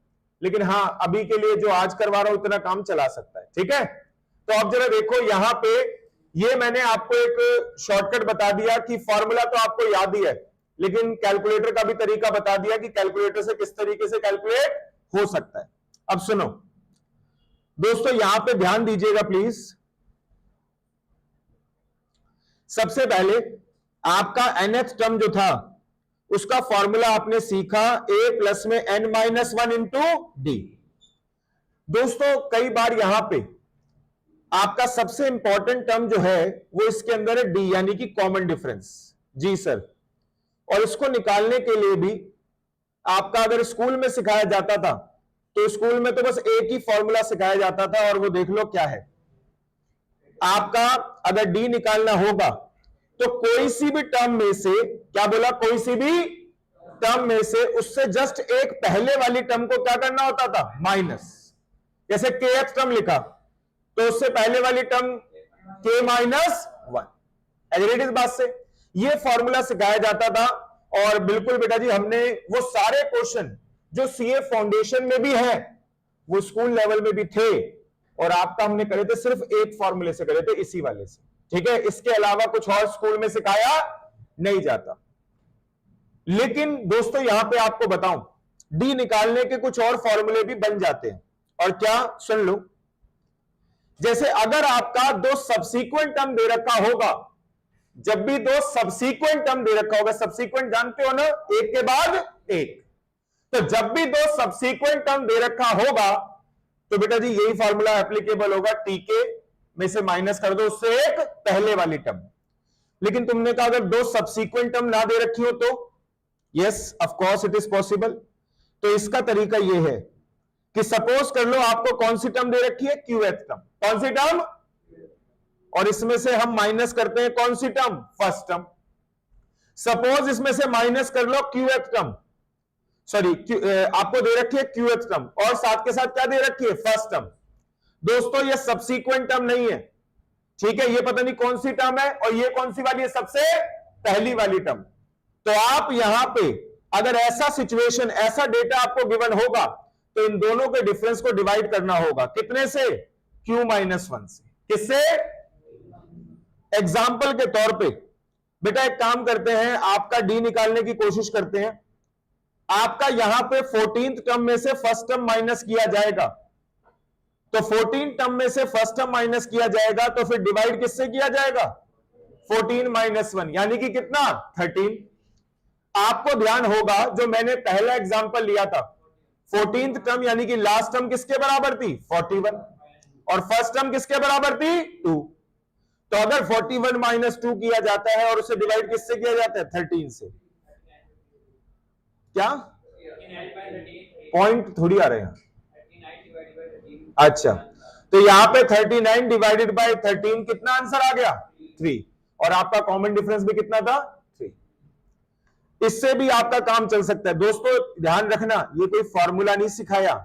लेकिन हां अभी के लिए जो आज करवा रहा हूं उतना काम चला सकता है, ठीक है? तो अब जरा देखो, यहां पे ये मैंने आपको एक शॉर्टकट बता दिया कि फॉर्मूला तो आपको याद ही है, लेकिन कैलकुलेटर का भी तरीका बता दिया कि कैलकुलेटर से किस तरीके से कैलकुलेट हो सकता है। अब सुनो दोस्तों, यहां पे ध्यान दीजिएगा प्लीज। सबसे पहले आपका nth टर्म जो था उसका फॉर्मूला आपने सीखा, a प्लस में n-1 इंटू डी। दोस्तों, कई बार यहां पे आपका सबसे इंपॉर्टेंट टर्म जो है वो इसके अंदर है डी, यानी कि कॉमन डिफरेंस। जी सर, और इसको निकालने के लिए भी आपका अगर स्कूल में सिखाया जाता था तो स्कूल में तो बस एक ही फॉर्मूला सिखाया जाता था, और वो देख लो क्या है आपका। अगर डी निकालना होगा तो कोई सी भी टर्म में से, क्या बोला, कोई सी भी टर्म में से उससे जस्ट एक पहले वाली टर्म को क्या करना होता था, माइनस। जैसे kth टर्म लिखा तो उससे पहले वाली टर्म k माइनस 1। एग्रीड इस बात से? ये फॉर्मूला सिखाया जाता था। और बिल्कुल बेटा जी, हमने वो सारे क्वेश्चन जो सीए फाउंडेशन में भी है वो स्कूल लेवल में भी थे, और आपका हमने करे थे सिर्फ एक फॉर्मूले से करे थे, इसी वाले से। ठीक है, इसके अलावा कुछ और स्कूल में सिखाया नहीं जाता। लेकिन दोस्तों यहां पे आपको बताऊं, डी निकालने के कुछ और फॉर्मूले भी बन जाते हैं। और क्या, सुन लो, जैसे अगर आपका दो सब्सीक्वेंट टर्म दे रखा होगा, जब भी दो सब्सीक्वेंट टर्म दे रखा होगा, सब्सीक्वेंट जानते हो ना, एक के बाद एक, तो जब भी दो सब्सीक्वेंट टर्म दे रखा होगा तो बेटा जी यही फॉर्मूला एप्लीकेबल होगा, टीके में से माइनस कर दो उससे एक पहले वाली टर्म। लेकिन तुमने कहा अगर दो सब्सीक्वेंट टर्म ना दे रखी हो तो yes, of course it is possible. तो इसका तरीका यह है कि सपोज कर लो आपको कौन सी टर्म दे रखी है, क्यूएथ टर्म। कौन सी टर्म? और इसमें से हम माइनस करते हैं कौन सी टर्म, फर्स्ट टर्म। सपोज इसमें से माइनस कर लो क्यूएथ टर्म, सॉरी आपको दे रखी है क्यूएथ टर्म और साथ के साथ क्या दे रखी है, फर्स्ट टर्म। दोस्तों ये सब्सीक्वेंट टर्म नहीं है, ठीक है, ये पता नहीं कौन सी टर्म है, और ये कौन सी वाली है, सबसे पहली वाली टर्म। तो आप यहां पे अगर ऐसा सिचुएशन, ऐसा डेटा आपको गिवन होगा तो इन दोनों के डिफरेंस को डिवाइड करना होगा, कितने से, q माइनस 1 से। किससे? एग्जाम्पल के तौर पे बेटा एक काम करते हैं, आपका डी निकालने की कोशिश करते हैं। आपका यहां पे 14th टर्म में से फर्स्ट टर्म माइनस किया जाएगा, तो 14 टर्म में से फर्स्ट टर्म माइनस किया जाएगा, तो फिर डिवाइड किससे किया जाएगा, 14 माइनस 1, यानी कि कितना, 13। आपको ध्यान होगा जो मैंने पहला एग्जांपल लिया था, 14th टर्म यानी कि लास्ट टर्म किसके बराबर थी, 41, और फर्स्ट टर्म किसके बराबर थी, 2। तो अगर 41 माइनस 2 किया जाता है और उसे डिवाइड किससे किया जाता है, 13 से। क्या पॉइंट थोड़ी आ रहे हैं, अच्छा, तो यहां पे 39 डिवाइडेड बाय 13 कितना आंसर आ गया, 3, और आपका कॉमन डिफरेंस भी कितना था, 3। इससे भी आपका काम चल सकता है। दोस्तों ध्यान रखना, ये कोई फॉर्मूला नहीं सिखाया,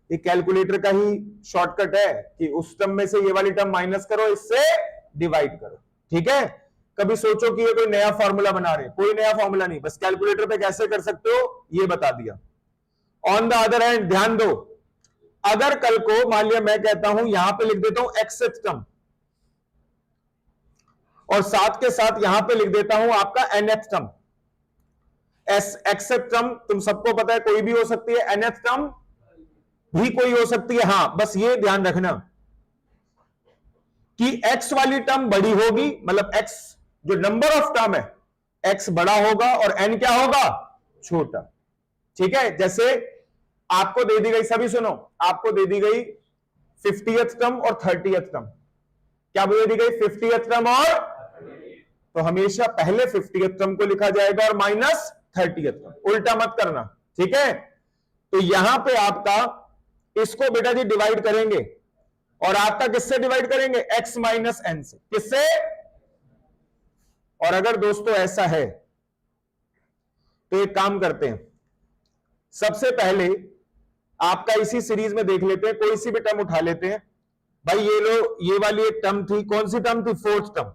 ये कैलकुलेटर का ही शॉर्टकट है कि उस टर्म में से ये वाली टर्म माइनस करो, इससे डिवाइड करो। ठीक है, कभी सोचो कि ये कोई नया फॉर्मूला बना रहे, कोई नया फॉर्मूला नहीं, बस कैलकुलेटर पे कैसे कर सकते हो ये बता दिया। ऑन द अदर हैंड ध्यान दो, अगर कल को मान लिया मैं कहता हूं यहां पे लिख देता हूं एक्सेप्ट टर्म, और साथ के साथ यहां पे लिख देता हूं आपका nth टर्म। एक्सेप्ट टर्म तुम सबको पता है कोई भी हो सकती है, nth टर्म भी कोई हो सकती है। हां बस ये ध्यान रखना कि x वाली टर्म बड़ी होगी, मतलब x जो नंबर ऑफ टर्म है x बड़ा होगा और n क्या होगा, छोटा। ठीक है, जैसे आपको दे दी गई, सभी सुनो, आपको दे दी गई 50th टर्म और 30th टर्म। क्या दे दी गई, 50th टर्म, और तो हमेशा पहले 50th टर्म को लिखा जाएगा और माइनस 30th टर्म, उल्टा मत करना। ठीक है, तो यहां पे आपका इसको बेटा जी डिवाइड करेंगे, और आपका किससे डिवाइड करेंगे, x माइनस n से। किससे? और अगर दोस्तों ऐसा है तो एक काम करते हैं, सबसे पहले आपका इसी सीरीज में देख लेते हैं, कोई सी भी टर्म उठा लेते हैं। भाई ये लो, ये वाली एक टर्म थी, कौन सी टर्म थी, 4th टर्म,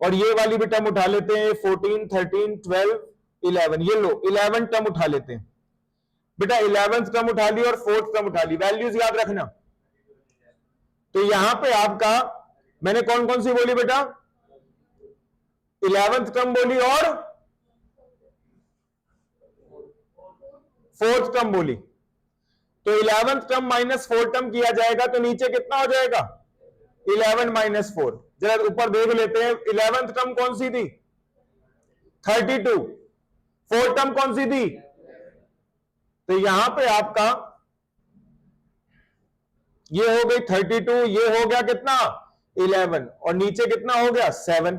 और ये वाली भी टर्म उठा लेते हैं, 14, 13, 12, 11, ये लो 11 टर्म उठा लेते हैं। बेटा 11th टर्म उठा ली और 4th टर्म उठा ली, वैल्यूज याद रखना। तो यहां पे आपका मैंने कौन कौन सी बोली बेटा, 11th टर्म बोली और 4th टर्म बोली। तो 11th टर्म माइनस 4 टर्म किया जाएगा तो नीचे कितना हो जाएगा, 11 माइनस 4। जरा ऊपर देख लेते हैं, 11th टर्म कौन सी थी, 32, 4 टर्म कौन सी थी, तो यहां पे आपका ये हो गई 32, ये हो गया कितना 11, और नीचे कितना हो गया 7।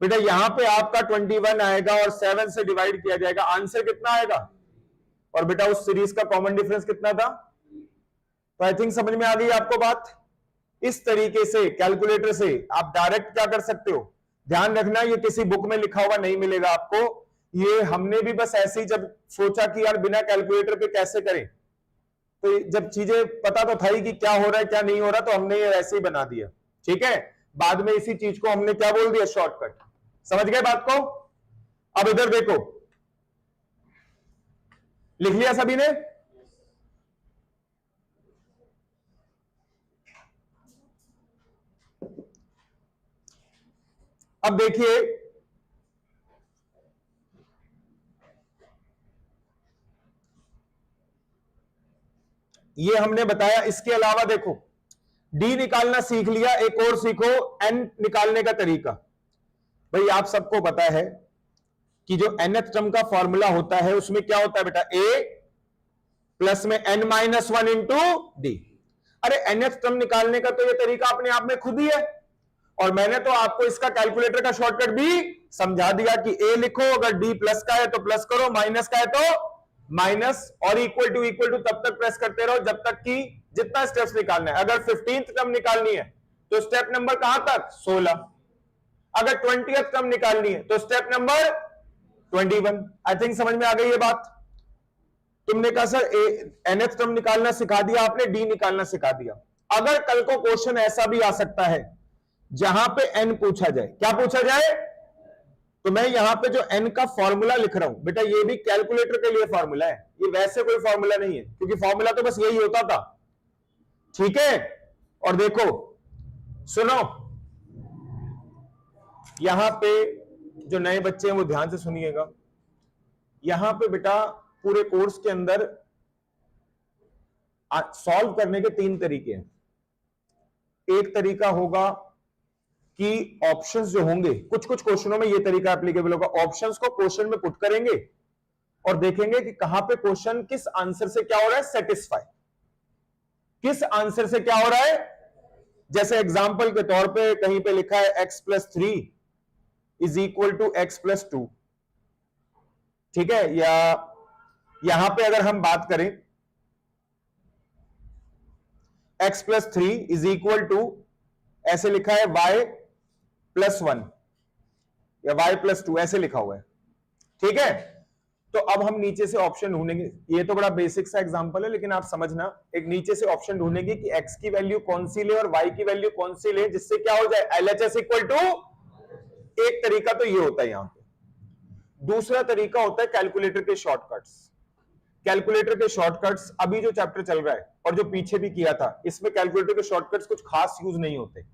बेटा यहां पे आपका 21 आएगा और 7 से डिवाइड किया जाएगा, आंसर कितना आएगा। और बेटा उस सीरीज का कॉमन डिफरेंस कितना था, तो आई थिंक समझ में आ गई आपको बात। इस तरीके से कैलकुलेटर से आप डायरेक्ट क्या कर सकते हो, ध्यान रखना ये किसी बुक में लिखा हुआ नहीं मिलेगा आपको, ये हमने भी बस ऐसे ही जब सोचा कि यार बिना कैलकुलेटर पे कैसे करें, तो जब चीजें पता तो था ही कि क्या हो रहा है क्या नहीं हो रहा, तो हमने ये ऐसे ही बना दिया, ठीक है। बाद में इसी चीज को हमने क्या बोल दिया, शॉर्टकट। समझ गए बात को? अब इधर देखो, लिख लिया सभी ने? अब देखिए, ये हमने बताया। इसके अलावा देखो, डी निकालना सीख लिया, एक और सीखो एन निकालने का तरीका। भाई आप सबको पता है कि जो nth टर्म का फॉर्मूला होता है उसमें क्या होता है बेटा, a प्लस में n-1 इंटू डी। अरे nth टर्म निकालने का तो ये तरीका अपने आप में खुद ही है, और मैंने तो आपको इसका कैलकुलेटर का शॉर्टकट भी समझा दिया कि a लिखो, अगर d प्लस का है तो प्लस करो, माइनस का है तो माइनस, और इक्वल टू तब तक प्रेस करते रहो जब तक कि जितना स्टेप्स निकालना है। अगर 15th टर्म निकालनी है तो स्टेप नंबर कहां तक, 16। अगर 20th टर्म निकालनी है तो स्टेप नंबर 21। आई थिंक समझ में आ गई ये बात। तुमने कहा सर nth टर्म निकालना सिखा दिया आपने, डी निकालना सिखा दिया। अगर कल को क्वेश्चन ऐसा भी आ सकता है जहां पे n पूछा जाए, क्या पूछा जाए, तो मैं यहां पे जो n का फॉर्मूला लिख रहा हूं बेटा, ये भी कैलकुलेटर के लिए फॉर्मूला है, ये वैसे कोई फॉर्मूला नहीं है, क्योंकि फॉर्मूला तो बस यही होता था, ठीक है। और देखो सुनो, यहां पे जो नए बच्चे हैं वो ध्यान से सुनिएगा। यहां पे बेटा पूरे कोर्स के अंदर सॉल्व करने के 3 तरीके हैं। एक तरीका होगा कि ऑप्शंस जो होंगे, कुछ कुछ क्वेश्चनों में ये तरीका एप्लीकेबल होगा, ऑप्शंस को क्वेश्चन में पुट करेंगे और देखेंगे कि कहां पे क्वेश्चन किस आंसर से क्या हो रहा है, सेटिस्फाई, किस आंसर से क्या हो रहा है। जैसे एग्जांपल के तौर पे कहीं पे लिखा है x plus 3 is equal to x plus 2, ठीक है। या यहां पे अगर हम बात करें x plus 3 is equal to, ऐसे लिखा है y प्लस 1 या y प्लस 2, ऐसे लिखा हुआ है, ठीक है। तो अब हम नीचे से ऑप्शन ढूंढेंगे, ये तो बड़ा बेसिक सा एग्जांपल है, लेकिन आप समझना, एक नीचे से ऑप्शन ढूंढेंगे कि x की वैल्यू कौन सी ले और y की वैल्यू कौन सी ले, जिससे क्या हो जाए, LHS इक्वल टू। एक तरीका तो ये होता है यहां पे। दूसरा तरीका होता है कैलकुलेटर के शॉर्टकट्स। कैलकुलेटर के शॉर्टकट्स अभी जो चैप्टर चल रहा है और जो पीछे भी किया था, इसमें कैलकुलेटर के शॉर्टकट्स कुछ खास यूज नहीं होते।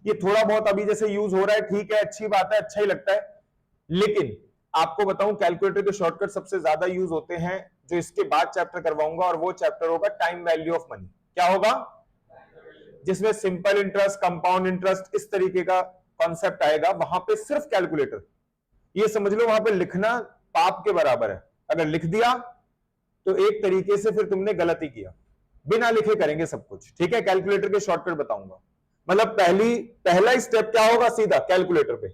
ये थोड़ा बहुत अभी जैसे यूज हो रहा है, ठीक है, अच्छी बात है, अच्छा ही लगता है, लेकिन आपको बताऊं कैलकुलेटर के शॉर्टकट सबसे ज्यादा यूज होते हैं जो इसके बाद चैप्टर करवाऊंगा, और वो चैप्टर होगा टाइम वैल्यू ऑफ मनी। क्या होगा, जिसमें सिंपल इंटरेस्ट, कंपाउंड इंटरेस्ट, इस तरीके का कॉन्सेप्ट आएगा। वहां पे सिर्फ कैलकुलेटर, ये समझ लो वहां पे लिखना पाप के बराबर है। अगर लिख दिया तो एक तरीके से फिर तुमने गलती किया, बिना लिखे करेंगे सब कुछ, ठीक है। कैलकुलेटर के शॉर्टकट बताऊंगा, मतलब पहला स्टेप क्या होगा, सीधा कैलकुलेटर पे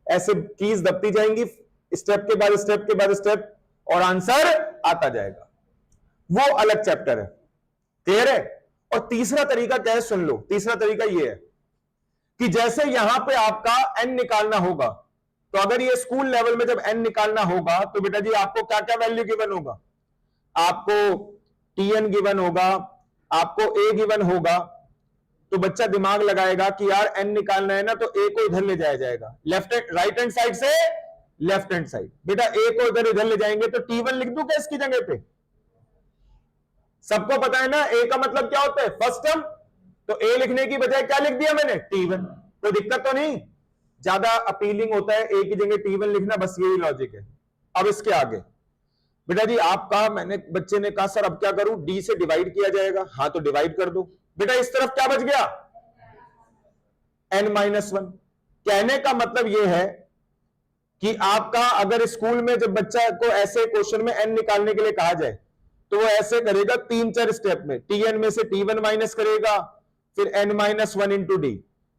ऐसे कीज दबती जाएंगी, स्टेप के बाद स्टेप के बाद स्टेप, और आंसर आता जाएगा। वो अलग चैप्टर है, क्लियर है। और तीसरा तरीका क्या है, सुन लो, तीसरा तरीका ये है कि जैसे यहां पे आपका n निकालना होगा, तो अगर ये स्कूल लेवल में जब n निकालना होगा तो बेटा जी आपको क्या क्या वैल्यू गिवन होगा, आपको tn गिवन होगा, आपको a गिवन होगा। तो बच्चा दिमाग लगाएगा कि यार n निकालना है ना, तो a को इधर ले जाया जाएगा, लेफ्ट राइट हैंड साइड से लेफ्ट हैंड साइड। बेटा a को इधर ले जाएंगे तो t1 लिख दूं क्या इसकी जगह पे? सबको पता है ना a का मतलब क्या होता है, फर्स्ट टर्म। तो a लिखने की बजाय क्या लिख दिया मैंने, t1। कोई दिक्कत तो नहीं, ज्यादा अपीलिंग होता है a की जगह t1 लिखना, बस यही लॉजिक है। अब इसके आगे बेटा जी आपका, मैंने बच्चे ने कहा सर अब क्या करूं, d से डिवाइड किया जाएगा, हाँ तो डिवाइड कर दो। बेटा इस तरफ क्या बच गया, n-1। कहने का मतलब यह है कि आपका अगर स्कूल में जब बच्चा को ऐसे क्वेश्चन में n निकालने के लिए कहा जाए तो वो ऐसे करेगा 3-4 स्टेप में, tn में से t1 माइनस करेगा, फिर n-1 इंटू डी,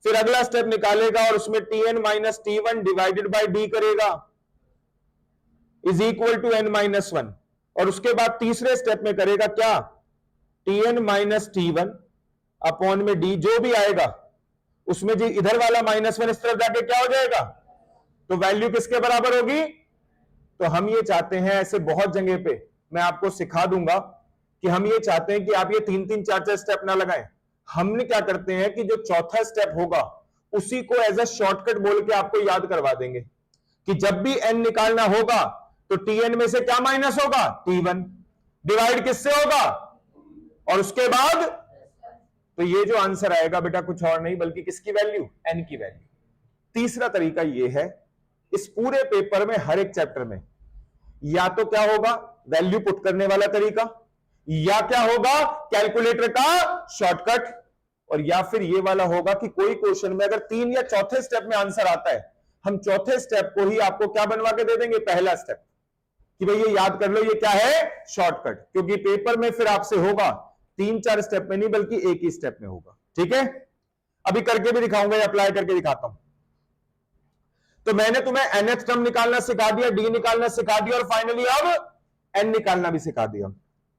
फिर अगला स्टेप निकालेगा और उसमें tn minus t1 divided by d करेगा इज इक्वल टू n-1, और उसके बाद तीसरे स्टेप में करेगा क्या, tn माइनस t1 अपॉन में d, जो भी आएगा उसमें जी इधर वाला -1 इस तरफ जाके क्या हो जाएगा, तो वैल्यू किसके बराबर होगी। तो हम ये चाहते हैं, ऐसे बहुत जगह पे मैं आपको सिखा दूंगा कि हम ये चाहते हैं कि आप ये 3-3 4-4 स्टेप ना लगाएं। हमने क्या करते हैं कि जो चौथा स्टेप होगा उसी को एज अ शॉर्टकट बोल के आपको याद करवा देंगे कि जब भी n निकालना होगा तो tn में से क्या माइनस होगा, t1, डिवाइड किससे होगा, और उसके बाद तो ये जो आंसर आएगा बेटा कुछ और नहीं बल्कि किसकी वैल्यू, n की वैल्यू। तीसरा तरीका ये है, इस पूरे पेपर में हर एक चैप्टर में या तो क्या होगा, वैल्यू पुट करने वाला तरीका, या क्या होगा, कैलकुलेटर का शॉर्टकट, और या फिर ये वाला होगा कि कोई क्वेश्चन में अगर 3 या चौथे स्टेप में आंसर आता है, हम चौथे स्टेप को ही आपको क्या बनवा के दे देंगे, पहला स्टेप, कि भाई ये याद कर लो ये क्या है, शॉर्टकट। क्योंकि पेपर में फिर आपसे होगा 3-4 स्टेप में नहीं बल्कि एक ही स्टेप में होगा। ठीक है, अभी करके भी दिखाऊंगा या अप्लाई करके दिखाता हूं। तो मैंने तुम्हें nth टर्म निकालना सिखा दिया, डी निकालना सिखा दिया, और फाइनली अब n निकालना भी सिखा दिया।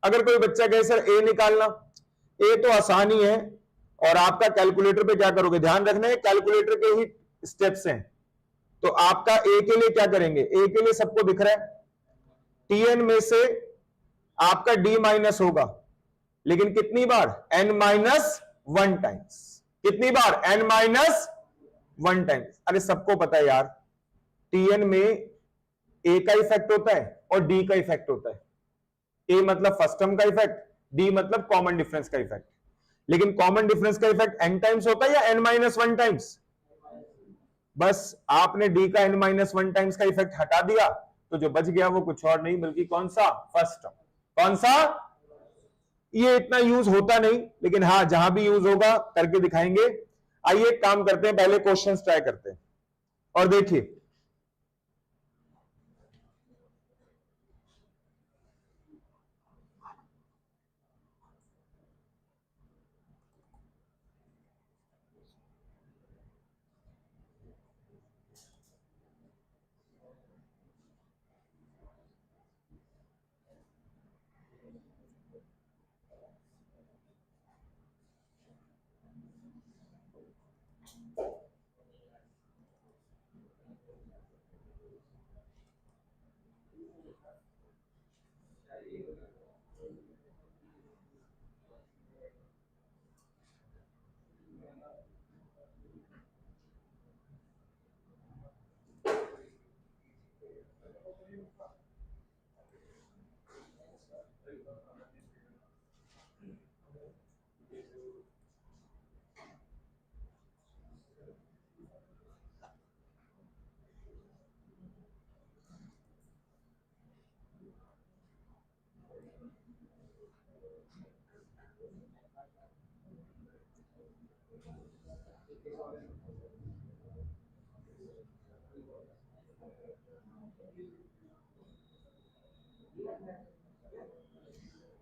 अगर कोई बच्चा कहे सर a निकालना, a तो आसान ही है, और आपका कैलकुलेटर पे क्या करोगे, ध्यान रखना है कैलकुलेटर के ही स्टेप्स हैं। तो आपका a के लिए क्या करेंगे, a के लिए सबको दिख रहा है, tn में से आपका d माइनस होगा, लेकिन कितनी बार, n-1 टाइम्स, कितनी बार, n-1 टाइम्स। अरे सबको पता है यार, tn में a का इफेक्ट होता है और d का इफेक्ट होता है। a मतलब फर्स्ट टर्म का इफेक्ट, d मतलब कॉमन डिफरेंस का इफेक्ट। लेकिन कॉमन डिफरेंस का इफेक्ट n टाइम्स होता है या n-1 टाइम्स। बस आपने d का n-1 टाइम्स का इफेक्ट हटा दिया तो जो बच गया वो कुछ और नहीं बल्कि कौन सा, फर्स्ट टर्म। कौन सा, ये इतना यूज होता नहीं, लेकिन हाँ जहां भी यूज होगा करके दिखाएंगे। आइए एक काम करते हैं, पहले क्वेश्चंस ट्राई करते हैं और देखिए।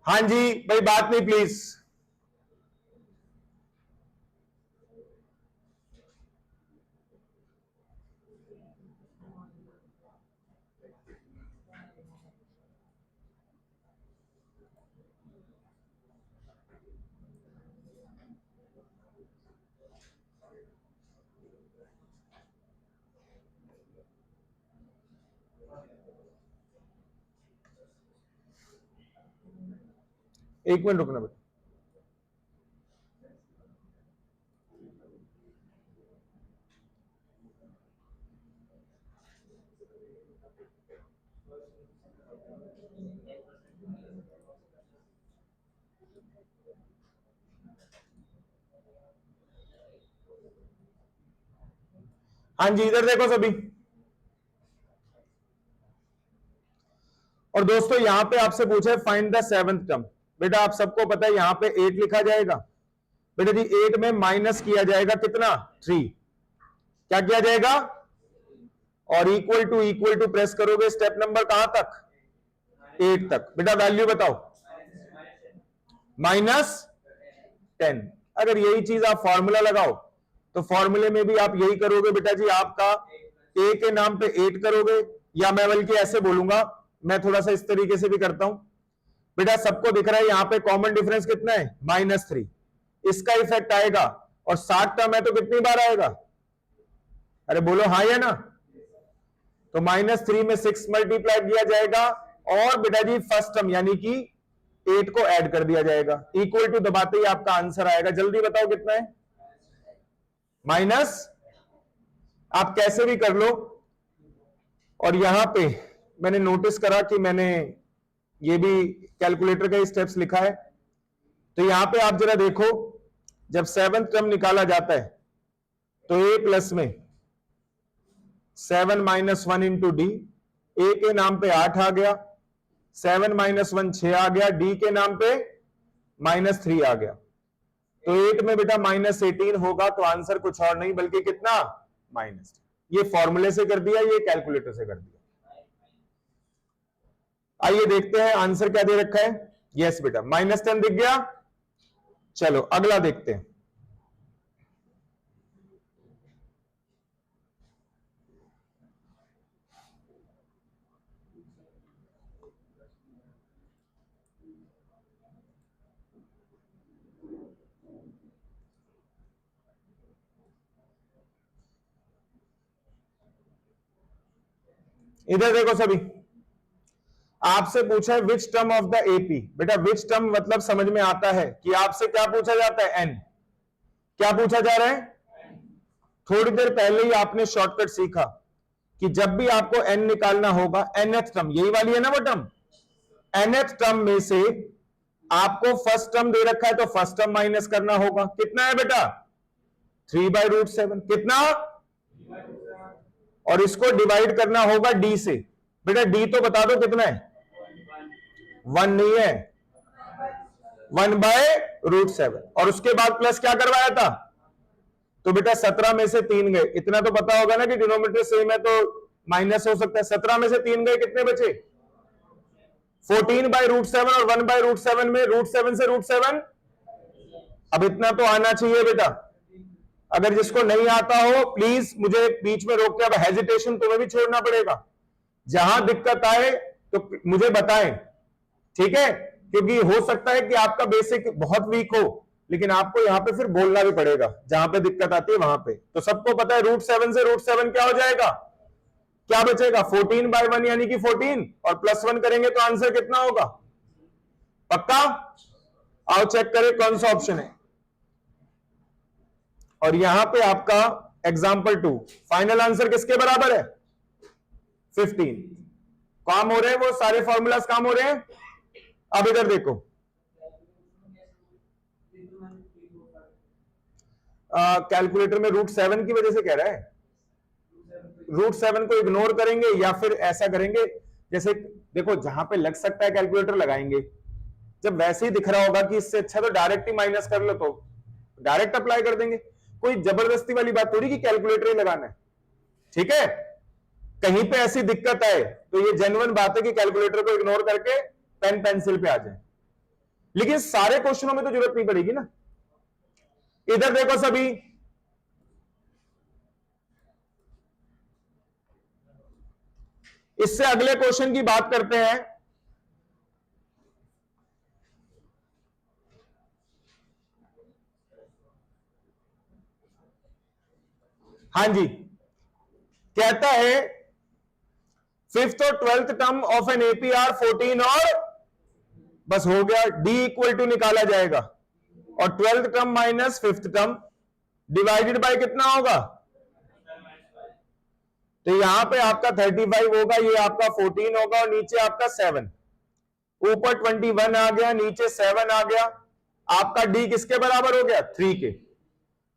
हाँ जी भाई, बात नहीं प्लीज। एक मिनट रुकना बेटा। हाँ जी, इधर देखो सभी। और दोस्तों यहां पे आपसे पूछा है फाइंड द सेवंथ टर्म। बेटा आप सबको पता है यहां पे 8 लिखा जाएगा। बेटा जी 8 में माइनस किया जाएगा कितना, 3। क्या किया जाएगा, और इक्वल टू प्रेस करोगे स्टेप नंबर कहां तक, 8 तक। बेटा वैल्यू बताओ, -10। अगर यही चीज आप फॉर्मूला लगाओ तो फॉर्मूले में भी आप यही करोगे बेटा जी, आपका a के नाम पे 8 करोगे, या मैं बल्कि ऐसे बोलूंगा, मैं थोड़ा सा इस तरीके से भी करता हूं। बेटा सबको दिख रहा है यहां पे कॉमन डिफरेंस कितना है, -3। इसका इफेक्ट आएगा, और 60 टर्म है तो कितनी बार आएगा, अरे बोलो हाँ या ना। तो -3 में 6 मल्टीप्लाई किया जाएगा, और बेटा जी फर्स्ट टर्म यानी कि 8 को ऐड कर दिया जाएगा, इक्वल टू दबाते ही आपका आंसर आएगा। जल्दी बताओ कितना है, माइनस, आप कैसे भी कर लो। और यहां पे मैंने नोटिस करा कि मैंने ये भी कैलकुलेटर का स्टेप्स लिखा है, तो यहां पे आप जरा देखो, जब 7th टर्म निकाला जाता है तो a प्लस में 7 माइनस 1 इंटू डी, ए के नाम पे 8 आ गया, 7 माइनस 1 6 आ गया, डी के नाम पे -3 आ गया, तो 8 में बेटा -18 होगा, तो आंसर कुछ और नहीं बल्कि कितना, -। ये फॉर्मूले से कर दिया, ये कैलकुलेटर से कर दिया। आइए देखते हैं आंसर क्या दे रखा है। यस बेटा, -10 दिख गया। चलो अगला देखते हैं। इधर देखो सभी, आपसे पूछा है which term of the AP. बेटा विच टर्म मतलब समझ में आता है कि आपसे क्या पूछा जाता है, एन। क्या पूछा जा रहा है, थोड़ी देर पहले ही आपने शॉर्टकट सीखा कि जब भी आपको एन निकालना होगा, nth टर्म, यही वाली है ना वो टर्म, nth टर्म में से आपको फर्स्ट टर्म दे रखा है तो फर्स्ट टर्म माइनस करना होगा। कितना है बेटा, 3/√7। कितना, और इसको डिवाइड करना होगा डी से। बेटा डी तो बता दो कितना है, 1 नहीं है, 1/√7। और उसके बाद प्लस क्या करवाया था, तो बेटा 17 में से 3 गए। इतना तो पता होगा ना कि डिनोमिनेटर सेम है तो माइनस हो सकता है। 17 में से 3 गए, कितने बचे, 14/√7। और 1/√7 में √7 से √7, अब इतना तो आना चाहिए बेटा। अगर जिसको नहीं आता हो प्लीज मुझे बीच में रोक के, अब हेजिटेशन तुम्हें भी छोड़ना पड़ेगा। जहां दिक्कत आए तो मुझे बताएं, ठीक है, क्योंकि हो सकता है कि आपका बेसिक बहुत वीक हो, लेकिन आपको यहां पे फिर बोलना भी पड़ेगा जहां पे दिक्कत आती है वहां पे। तो सबको पता है √7 से √7 क्या हो जाएगा, क्या बचेगा, 14/1 यानी कि 14, और +1 करेंगे तो आंसर कितना होगा, पक्का। आओ चेक करें कौन सा ऑप्शन है। और यहां पे आपका एग्जाम्पल 2, फाइनल आंसर किसके बराबर है, 15। काम हो रहे हैं वो सारे फॉर्मूलाज, काम हो रहे हैं। अब इधर देखो, कैलकुलेटर में √7 की वजह से कह रहा है, √7 को इग्नोर करेंगे या फिर ऐसा करेंगे, जैसे देखो जहां पे लग सकता है कैलकुलेटर लगाएंगे। जब वैसे ही दिख रहा होगा कि इससे अच्छा तो डायरेक्ट ही माइनस कर लो, तो डायरेक्ट अप्लाई कर देंगे। कोई जबरदस्ती वाली बात थोड़ी कि कैलकुलेटर ही लगाना है, ठीक है। कहीं पे ऐसी दिक्कत आए तो ये जेन्युइन बात है कि कैलकुलेटर को इग्नोर करके पेन पेंसिल पे आ जाए, लेकिन सारे क्वेश्चनों में तो जरूरत नहीं पड़ेगी ना। इधर देखो सभी, इससे अगले क्वेश्चन की बात करते हैं। हां जी, कहता है 5th और 12th term of N APR 14 और बस हो गया, डी इक्वल टू निकाला जाएगा, और 12th term minus 5th term divided by कितना होगा, तो यहां पे आपका 35 होगा, ये आपका 14 होगा, और नीचे आपका 7, ऊपर 21 आ गया, नीचे 7 आ गया। आपका डी किसके बराबर हो गया, 3 के।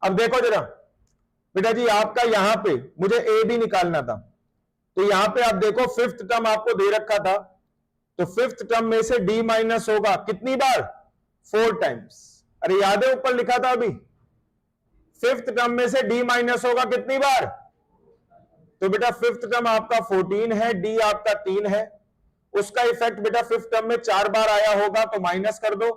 अब देखो जरा बेटा जी, आपका यहां पे मुझे ए बी निकालना था, तो यहां पे आप देखो 5th टर्म आपको दे रखा था, तो 5th टर्म में से डी माइनस होगा कितनी बार, 4 टाइम्स। अरे याद है ऊपर लिखा था अभी, 5th टर्म में से डी माइनस होगा कितनी बार, तो बेटा 5th टर्म आपका 14 है, डी आपका 3 है, उसका इफेक्ट बेटा 5th टर्म में 4 बार आया होगा, तो माइनस कर दो।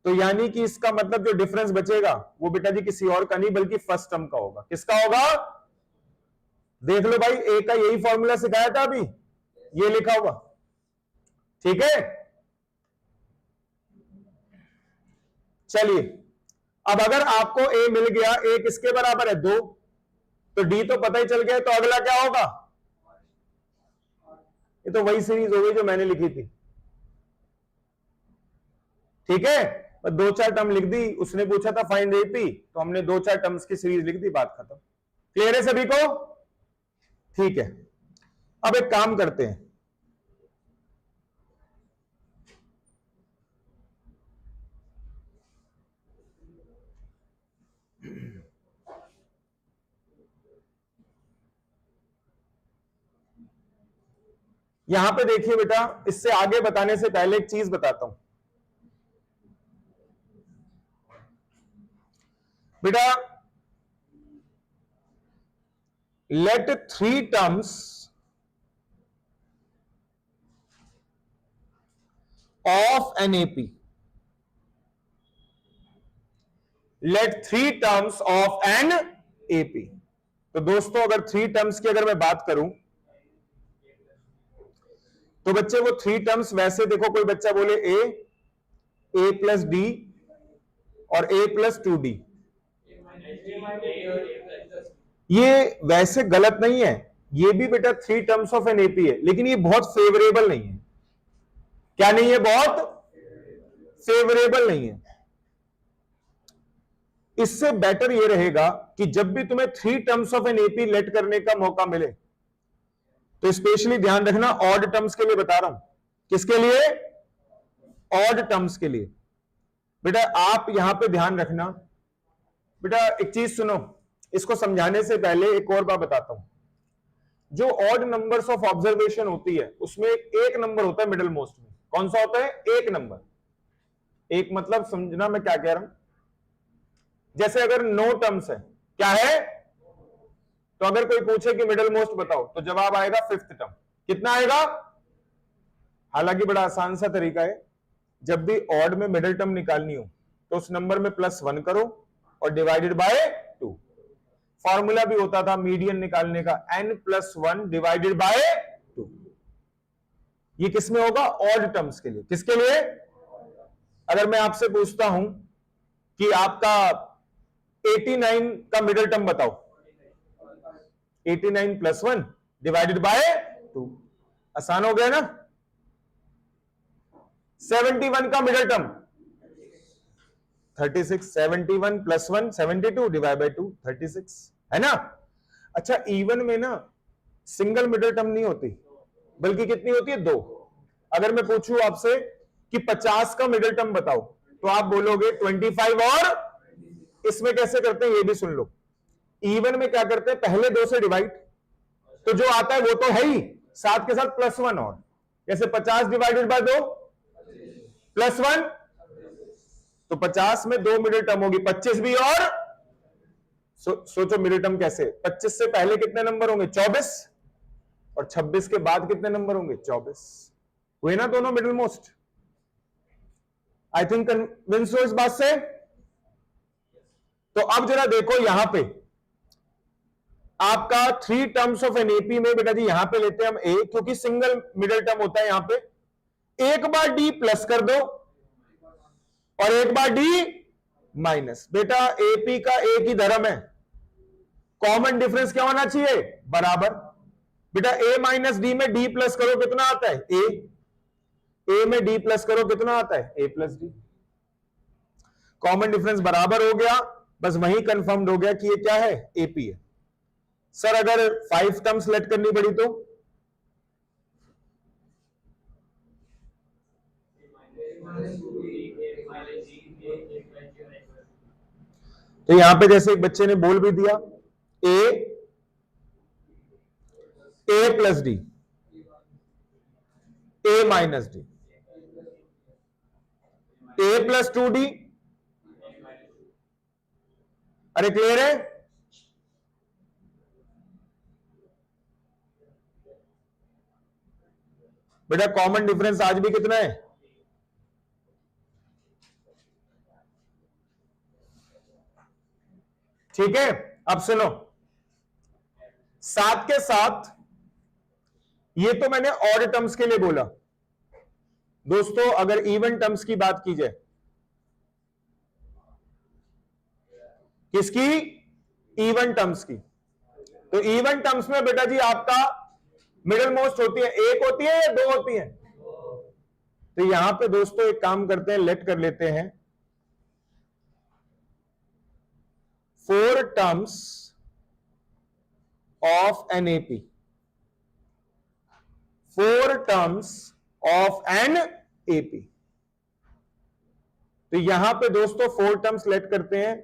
तो यानी कि इसका मतलब जो डिफरेंस बचेगा वो बेटा जी किसी और का नहीं बल्कि फर्स्ट टर्म का होगा। किसका होगा, देख लो भाई, ए का यही फॉर्मूला सिखाया था अभी, ये लिखा हुआ, ठीक है। चलिए, अब अगर आपको ए मिल गया, ए किसके बराबर है, 2, तो डी तो पता ही चल गया, तो अगला क्या होगा, ये तो वही सीरीज हो गई जो मैंने लिखी थी। ठीक है, तो 2-4 टर्म लिख दी, उसने पूछा था फाइंड एपी, तो हमने 2-4 टर्म्स की सीरीज लिख दी, बात खत्म। क्लियर है सभी को? ठीक है, अब एक काम करते हैं, यहां पे देखिए बेटा, इससे आगे बताने से पहले एक चीज बताता हूं बेटा। Let 3 terms of an AP, let 3 terms of an AP. तो दोस्तों अगर 3 टर्म्स की अगर मैं बात करूं तो बच्चे वो 3 टर्म्स वैसे देखो, कोई बच्चा बोले ए प्लस डी और ए प्लस 2d, ये वैसे गलत नहीं है, ये भी बेटा 3 टर्म्स ऑफ एन एपी है, लेकिन ये बहुत फेवरेबल नहीं है। क्या नहीं है? बहुत फेवरेबल नहीं है। इससे बेटर ये रहेगा कि जब भी तुम्हें 3 terms of an AP let करने का मौका मिले तो स्पेशली ध्यान रखना, ऑड टर्म्स के लिए बता रहा हूं। किसके लिए? ऑड टर्म्स के लिए। बेटा आप यहां पे ध्यान रखना, बेटा एक चीज सुनो, इसको समझाने से पहले एक और बात बताता हूं। जो ऑड नंबर्स ऑफ ऑब्जर्वेशन होती है उसमें एक नंबर होता है मिडिल मोस्ट में। कौन सा होता है? एक नंबर। एक मतलब समझना मैं क्या कह रहा हूं, जैसे अगर 9 टर्म्स है, क्या है? तो अगर कोई पूछे कि मिडिल मोस्ट बताओ तो जवाब आएगा 5th टर्म। कितना आएगा? हालांकि बड़ा आसान सा तरीका है, जब भी ऑड में मिडिल टर्म निकालनी हो तो उस नंबर में +1 करो और डिवाइडेड बाय 2। फॉर्मूला भी होता था मीडियन निकालने का, n+1 डिवाइडेड बाय 2। ये किसमें होगा? ऑड टर्म्स के लिए। किसके लिए? अगर मैं आपसे पूछता हूं कि आपका 89 का मिडिल टर्म बताओ, 89 +1 डिवाइडेड बाय 2, आसान हो गया ना। 71 का मिडिल टर्म 36, 71 +1 72 डिवाइड बाय 2 36, है ना। अच्छा, इवन में ना सिंगल मिडिल टर्म नहीं होती, बल्कि कितनी होती है? 2। अगर मैं पूछूं आपसे कि 50 का मिडिल टर्म बताओ तो आप बोलोगे 25 और इसमें कैसे करते हैं ये भी सुन लो। इवन में क्या करते हैं? पहले 2 से डिवाइड, तो जो आता है वो तो है ही, साथ के साथ +1 और, जैसे 50 डिवाइडेड बाय 2 +1, तो 50 में 2 मिडिल टर्म होगी, 25 भी और सोचो मिडिल टर्म कैसे? 25 से पहले कितने नंबर होंगे? 24, और 26 के बाद कितने नंबर होंगे? 24। हुए ना दोनों middle most? I think convince हो इस बात से। तो अब जरा देखो यहां पे आपका 3 टर्म्स ऑफ एन एपी में बेटा जी यहां पे लेते हैं हम ए, क्योंकि सिंगल मिडिल टर्म होता है यहां पे। एक बार डी प्लस कर दो और एक बार डी माइनस। बेटा एपी का एक ही धर्म है, कॉमन डिफरेंस क्या होना चाहिए? बराबर। बेटा ए माइनस डी में डी प्लस करो कितना आता है? ए में डी प्लस करो कितना आता है? ए प्लस डी। कॉमन डिफरेंस बराबर हो गया, बस वही कंफर्म्ड हो गया कि ये क्या है? एपी है। सर अगर 5 टर्म्स लेट करनी पड़ी तो यहां पे जैसे एक बच्चे ने बोल भी दिया ए प्लस डी, ए माइनस डी, ए प्लस 2d। अरे क्लियर है? बेटा कॉमन डिफरेंस आज भी कितना है? ठीक है, अब सुनो, साथ के साथ ये तो मैंने ऑड टर्म्स के लिए बोला। दोस्तों अगर इवन टर्म्स की बात की जाए, किसकी? इवन टर्म्स की। तो इवन टर्म्स में बेटा जी आपका मिडिल मोस्ट होती है, एक होती है या 2 होती है? तो यहां पे दोस्तों एक काम करते हैं, लेट कर लेते हैं 4 terms of an AP, 4 terms of an AP. तो यहां पे दोस्तों 4 टर्म्स लेट करते हैं,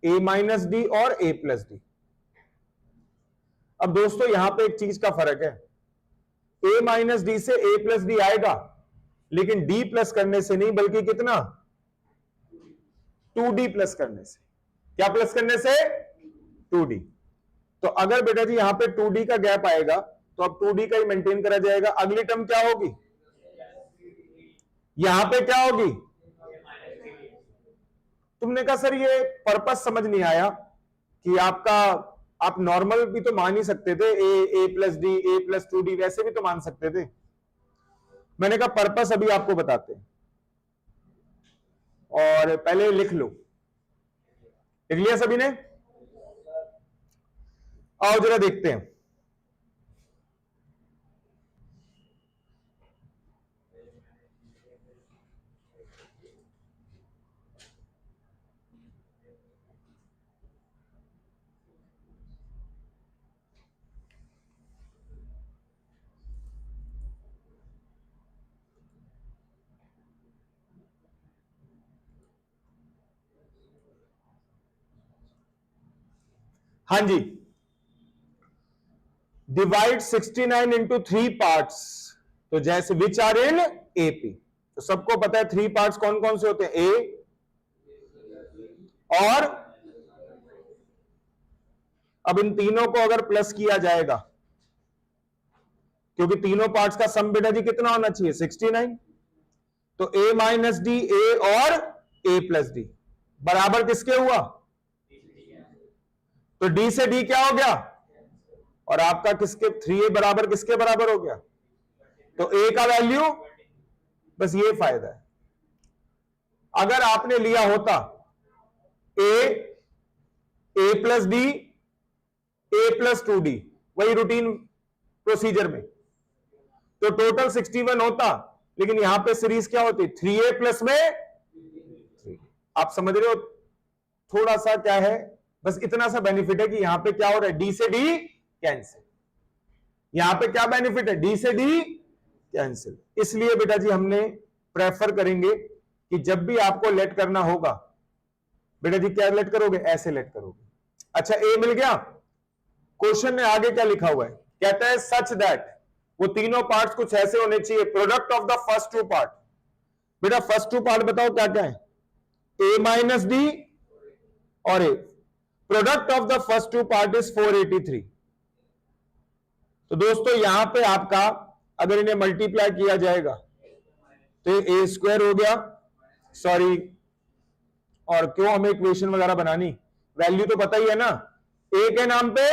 a माइनस डी और a प्लस डी। अब दोस्तों यहां पे एक चीज का फर्क है, a माइनस डी से a प्लस डी आएगा, लेकिन d प्लस करने से नहीं, बल्कि कितना 2d प्लस करने से। क्या प्लस करने से? 2d। तो अगर बेटा जी यहां पे 2d का गैप आएगा तो अब 2d का ही मेंटेन करा जाएगा। अगली टर्म क्या होगी? यहां पे क्या होगी? तुमने कहा सर ये पर्पस समझ नहीं आया कि आपका, आप नॉर्मल भी तो मान ही सकते थे, a plus D, a plus 2d, वैसे भी तो मान सकते थे। मैंने कहा पर्पस अभी आपको बताते हैं, और पहले लिख लो। लिख लिया सभी ने? आओ जरा देखते हैं। हाँ जी, डिवाइड 69 इंटू 3 पार्ट्स। तो जैसे विच आर इन एपी, तो सबको पता है 3 पार्ट्स कौन कौन से होते हैं, ए और, अब इन तीनों को अगर प्लस किया जाएगा, क्योंकि तीनों पार्ट्स का सम बेटा जी कितना होना चाहिए? 69। तो a माइनस डी, ए और a प्लस डी बराबर किसके हुआ? तो d से d क्या हो गया? और आपका किसके, 3a बराबर किसके बराबर हो गया? तो a का वैल्यू, बस ये फायदा है। अगर आपने लिया होता a plus D, a plus 2d, वही रूटीन प्रोसीजर में, तो टोटल 61 होता, लेकिन यहां पे सीरीज क्या होती? 3a प्लस में 3। आप समझ रहे हो? थोड़ा सा क्या है, बस इतना सा बेनिफिट है कि यहां पे क्या हो रहा है, d से d कैंसिल। यहां पे क्या बेनिफिट है? d से d कैंसिल। इसलिए बेटा जी हमने प्रेफर करेंगे कि जब भी आपको लेट करना होगा, बेटा जी क्या लेट करोगे? ऐसे लेट करोगे। अच्छा, a मिल गया। क्वेश्चन में आगे क्या लिखा हुआ है? कहता है सच दैट, वो तीनों पार्ट्स कुछ ऐसे होने चाहिए, product of the first 2 part. बेटा फर्स्ट 2 पार्ट बताओ क्या क्या है? a माइनस डी और a। Product of the first 2 part is 483। तो दोस्तों यहां पे आपका अगर इन्हें मल्टीप्लाई किया जाएगा तो a स्क्वायर हो गया, सॉरी, और क्यों हमें इक्वेशन वगैरह बनानी, वैल्यू तो पता ही है ना, a के नाम पे।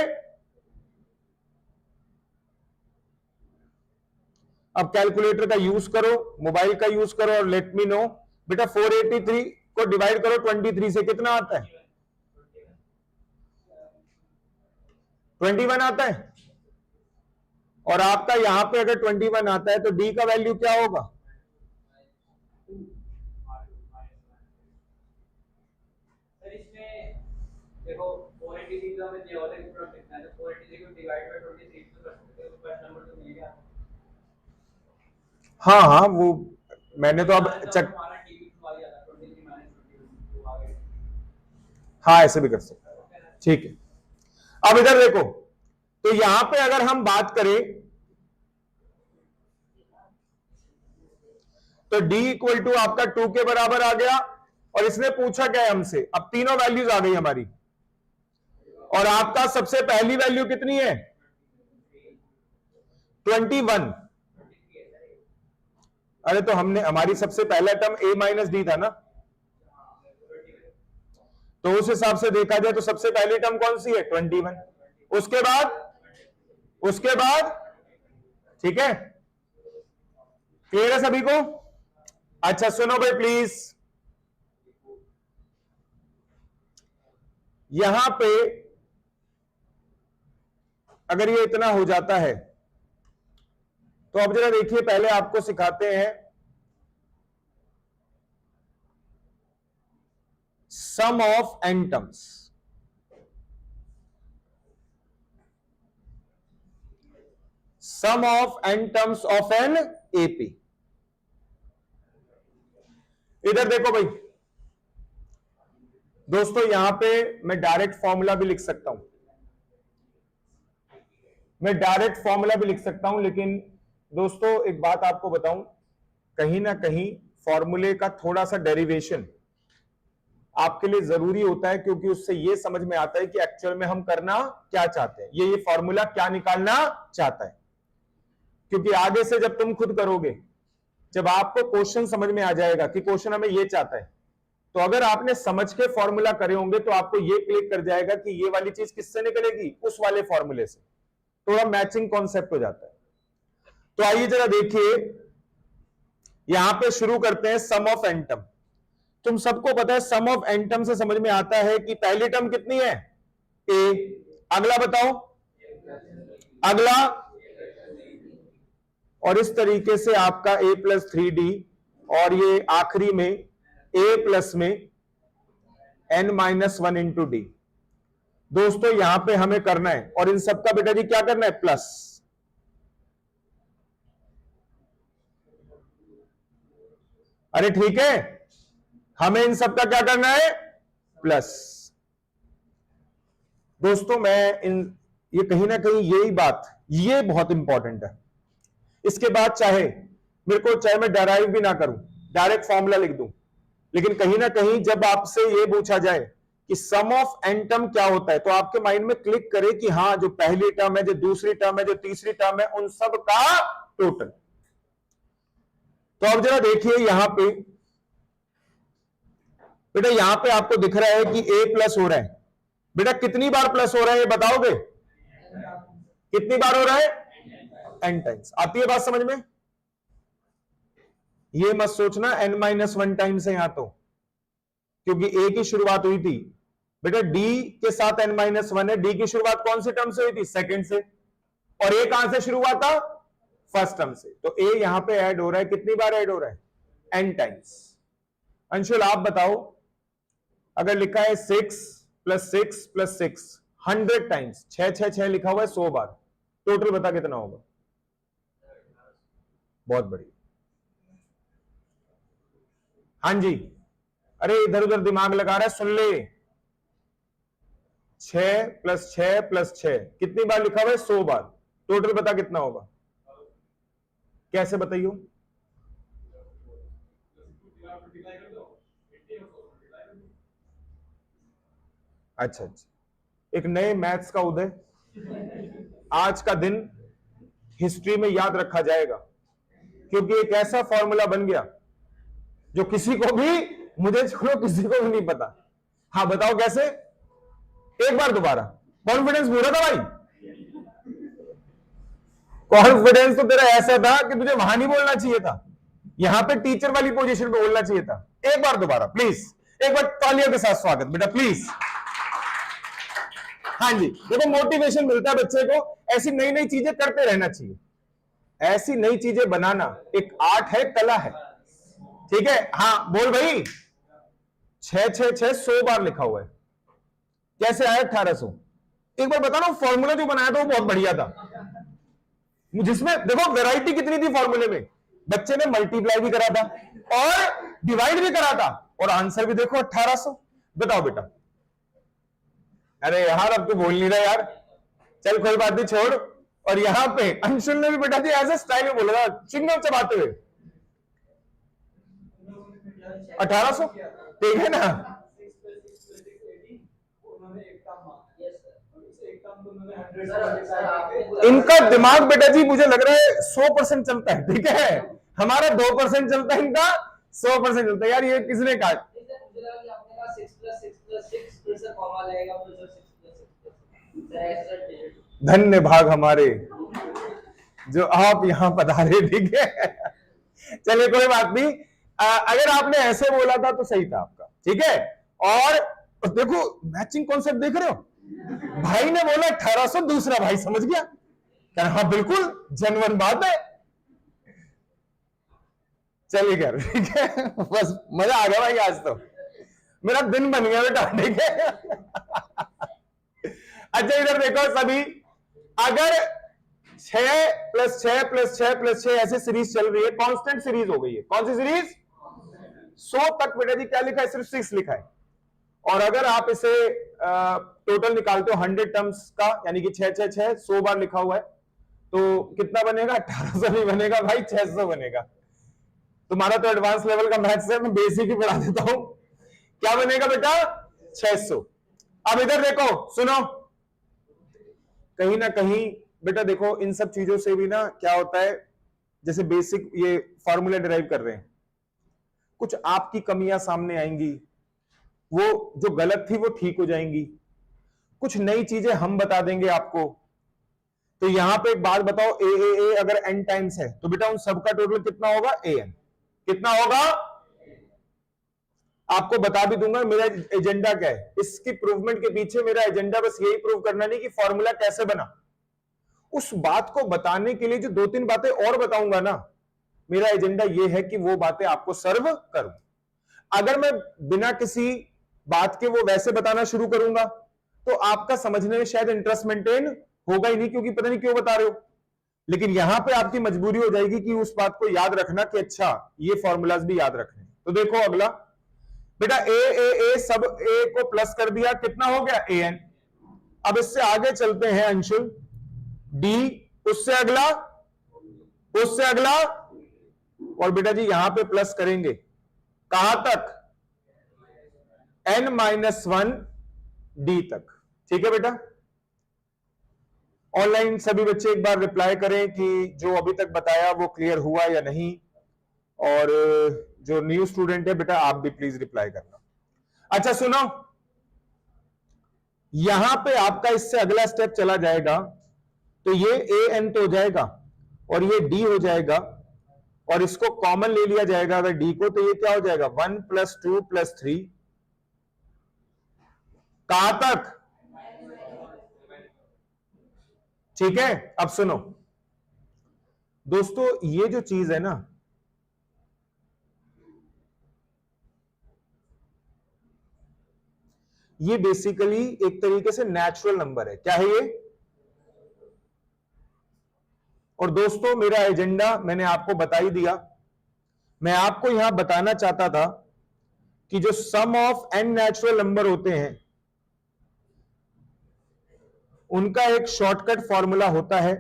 अब कैलकुलेटर का यूज करो, मोबाइल का यूज करो और लेट मी नो। बेटा 483 को डिवाइड करो 23 से, कितना आता है? 21 आता है। और आपका यहां पे अगर 21 आता है तो d का वैल्यू क्या होगा? सर इसमें देखो 483 का हमें दिया होता है, प्रोडक्ट कितना है, तो 483 को डिवाइड बाय 23 तो कर सकते हो, फर्स्ट नंबर तो मिल गया। हाँ हाँ, वो मैंने तो अब चेक, हमारा टीवी वाली आता है 23 माइनस 21 तो आ गया। हाँ ऐसे भी कर सकते हैं, ठीक है। अब इधर देखो, तो यहां पे अगर हम बात करें तो d इक्वल टू आपका 2 के बराबर आ गया, और इसने पूछा क्या है हमसे? अब तीनों वैल्यूज आ गई हमारी, और आपका सबसे पहली वैल्यू कितनी है? 21। अरे तो हमने, हमारी सबसे पहला टर्म a माइनस डी था ना, तो उस हिसाब से देखा जाए तो सबसे पहली टर्म कौन सी है? 21। उसके बाद ठीक है, क्लियर है सभी को? अच्छा सुनो भाई प्लीज, यहां पे अगर ये इतना हो जाता है तो अब जरा देखिए, पहले आपको सिखाते हैं sum of n terms, sum of n terms of an AP. इधर देखो भाई दोस्तों, यहां पे मैं डायरेक्ट फॉर्मूला भी लिख सकता हूं, मैं डायरेक्ट फॉर्मूला भी लिख सकता हूं, लेकिन दोस्तों एक बात आपको बताऊं, कहीं ना कहीं फॉर्मूले का थोड़ा सा डेरिवेशन आपके लिए जरूरी होता है, क्योंकि उससे यह समझ में आता है कि एक्चुअल में हम करना क्या चाहते हैं, ये फॉर्मूला क्या निकालना चाहता है। क्योंकि आगे से जब तुम खुद करोगे, जब आपको क्वेश्चन समझ में आ जाएगा कि क्वेश्चन हमें ये चाहता है, तो अगर आपने समझ के फॉर्मूला करे होंगे तो आपको ये क्लिक कर जाएगा कि ये वाली चीज किससे निकलेगी, उस वाले फॉर्मूले से। थोड़ा मैचिंग कॉन्सेप्ट हो जाता है। तो आइए जरा देखिए, यहां पे शुरू करते हैं सम ऑफ एन टर्म। तुम सबको पता है सम ऑफ एन टर्म से समझ में आता है कि पहली टर्म कितनी है, ए, अगला बताओ, अगला, और इस तरीके से आपका a प्लस 3d, और ये आखिरी में a प्लस में n माइनस 1 इंटू डी। दोस्तों यहां पे हमें करना है, और इन सबका बेटा जी क्या करना है, प्लस। अरे ठीक है, हमें इन सबका क्या करना है, प्लस। दोस्तों मैं ये कहीं ना कहीं यही बात, ये बहुत इंपॉर्टेंट है। इसके बाद चाहे मैं डेराइव भी ना करूं, डायरेक्ट फॉर्मूला लिख दूं, लेकिन कहीं ना कहीं जब आपसे ये पूछा जाए कि सम ऑफ एन टर्म क्या होता है, तो आपके माइंड में क्लिक करे कि हाँ, जो पहली टर्म है, जो दूसरी टर्म है, जो तीसरी टर्म है, उन सब का टोटल। तो अब जरा देखिए यहां पे बेटा, यहां पे आपको दिख रहा है कि a प्लस हो रहा है। बेटा कितनी बार प्लस हो रहा है ये बताओगे, कितनी बार हो रहा है, n टाइम्स। आती है बात समझ में? ये मत सोचना n माइनस 1 टाइम्स है यहां, तो क्योंकि a की शुरुआत हुई थी बेटा d के साथ n माइनस 1 है। d की शुरुआत कौन सी टर्म से हुई थी, सेकंड से, और a कहां से शुरू हुआ था, फर्स्ट टर्म से। तो a यहां पे ऐड हो रहा है, कितनी बार ऐड हो रहा है, n टाइम्स। अंशुल आप बताओ, अगर लिखा है 6 प्लस 6 प्लस 6 100 टाइम्स, 6 6 6 लिखा हुआ है 100 बार, टोटल बता कितना होगा, बहुत बढ़िया। हाँ जी, अरे इधर उधर दिमाग लगा रहा है, सुन ले। 6 प्लस 6 प्लस 6 कितनी बार लिखा हुआ है, 100 बार, टोटल बता कितना होगा, कैसे बताइयो, अच्छा अच्छा, एक नए मैथ्स का उदय, आज का दिन हिस्ट्री में याद रखा जाएगा, क्योंकि एक ऐसा फॉर्मूला बन गया जो किसी को भी, मुझे छोड़ो किसी को भी नहीं पता। हाँ बताओ कैसे, एक बार दोबारा, कॉन्फिडेंस पूरा था भाई, कॉन्फिडेंस तो तेरा ऐसा था कि तुझे वहां नहीं बोलना चाहिए था, यहां पे टीचर वाली पोजीशन पे बोलना चाहिए था। एक बार दोबारा प्लीज, एक बार तालियों के साथ स्वागत बेटा प्लीज। हाँ जी, देखो मोटिवेशन मिलता है बच्चे को, ऐसी नई नई चीजें करते रहना चाहिए। ऐसी नई चीजें बनाना एक आर्ट है, कला है, ठीक है। हाँ बोल भाई, 6 6 6 100 बार लिखा हुआ है, कैसे आया 1800? एक बार बता ना, फॉर्मूला जो बनाया था वो बहुत बढ़िया था, जिसमें देखो वैरायटी कितनी थी फॉर्मूले में, बच्चे ने मल्टीप्लाई भी करा था और डिवाइड भी करा था, और आंसर भी देखो 1800। बताओ बेटा, अरे यार अब तो बोल नहीं रहा यार, चल कोई बात नहीं छोड़। और यहां पे अंशुल ने भी बेटा जी ऐसे स्टाइल में बोला था, चिंगम चबाते हुए, 1800, ठीक है ना। इनका दिमाग बेटा जी मुझे लग रहा है 100% चलता है, ठीक है, हमारा 2% चलता है, इनका 100% चलता है। यार ये किसने कहा, धन्य भाग हमारे जो आप यहां पधारे, ठीक है। चलिए कोई बात नहीं, अगर आपने ऐसे बोला था तो सही था आपका, ठीक है। और देखो मैचिंग कॉन्सेप्ट देख रहे हो, भाई ने बोला 1800, दूसरा भाई समझ गया, कह हाँ बिल्कुल जेन्युइन बात है। चलिए कर, ठीक है, बस मजा आ गया भाई आज तो। मेरा दिन बन गया बेटा, ठीक है। अच्छा इधर देखो सभी, अगर 6 + 6 + 6 + 6 ऐसे सीरीज चल रही है, कांस्टेंट सीरीज हो गई है, कौन सी सीरीज? 100 तक बेटा जी क्या लिखा है? सिर्फ 6 लिखा है। और अगर आप इसे टोटल निकालते हो 100 टर्म्स का, यानी कि 6 6 6 100 बार लिखा हुआ है, तो कितना बनेगा? 1800 नहीं बनेगा भाई, 600 बनेगा। तुम्हारा तो एडवांस लेवल का मैथ्स है, मैं बेसिक ही पढ़ा देता हूं। क्या बनेगा बेटा? 600। अब इधर देखो, सुनो, कहीं ना कहीं बेटा देखो, इन सब चीजों से भी ना क्या होता है, जैसे बेसिक ये फॉर्मूला डिराइव कर रहे हैं, कुछ आपकी कमियां सामने आएंगी, वो जो गलत थी वो ठीक हो जाएंगी, कुछ नई चीजें हम बता देंगे आपको। तो यहां पे एक बात बताओ, ए अगर n टाइम्स है तो बेटा उन सबका टोटल कितना होगा? an। कितना होगा? आपको बता भी दूंगा मेरा एजेंडा क्या है। इसकी प्रूवमेंट के पीछे मेरा एजेंडा बस यही प्रूव करना नहीं कि फॉर्मूला कैसे बना, उस बात को बताने के लिए जो 2-3 बातें और बताऊंगा ना, मेरा एजेंडा यह है कि वो बातें आपको सर्व करूं। अगर मैं बिना किसी बात के वो वैसे बताना शुरू करूंगा तो आपका समझने में शायद इंटरेस्ट मेंटेन होगा ही नहीं, क्योंकि पता नहीं क्यों बता रहे हो। लेकिन यहां पे आपकी मजबूरी हो जाएगी कि उस बात को याद रखना कि अच्छा ये फॉर्मूलाज भी याद रखने। तो देखो अगला बेटा, ए सब ए को प्लस कर दिया, कितना हो गया? an। अब इससे आगे चलते हैं अंशुल, डी, उससे अगला, उससे अगला, और बेटा जी यहां पे प्लस करेंगे कहां तक? n-1 डी तक। ठीक है बेटा। ऑनलाइन सभी बच्चे एक बार रिप्लाई करें कि जो अभी तक बताया वो क्लियर हुआ या नहीं, और जो न्यू स्टूडेंट है बेटा आप भी प्लीज रिप्लाई करना। अच्छा सुनो, यहां पे आपका इससे अगला स्टेप चला जाएगा, तो ये an तो हो जाएगा और ये d हो जाएगा, और इसको कॉमन ले लिया जाएगा अगर d को, तो ये क्या हो जाएगा? 1 + 2 + 3, कहां तक? ठीक है। अब सुनो दोस्तों, ये जो चीज है ना, ये बेसिकली एक तरीके से नेचुरल नंबर है। क्या है ये? और दोस्तों मेरा एजेंडा मैंने आपको बता ही दिया। मैं आपको यहां बताना चाहता था कि जो सम ऑफ n नेचुरल नंबर होते हैं उनका एक शॉर्टकट फॉर्मूला होता है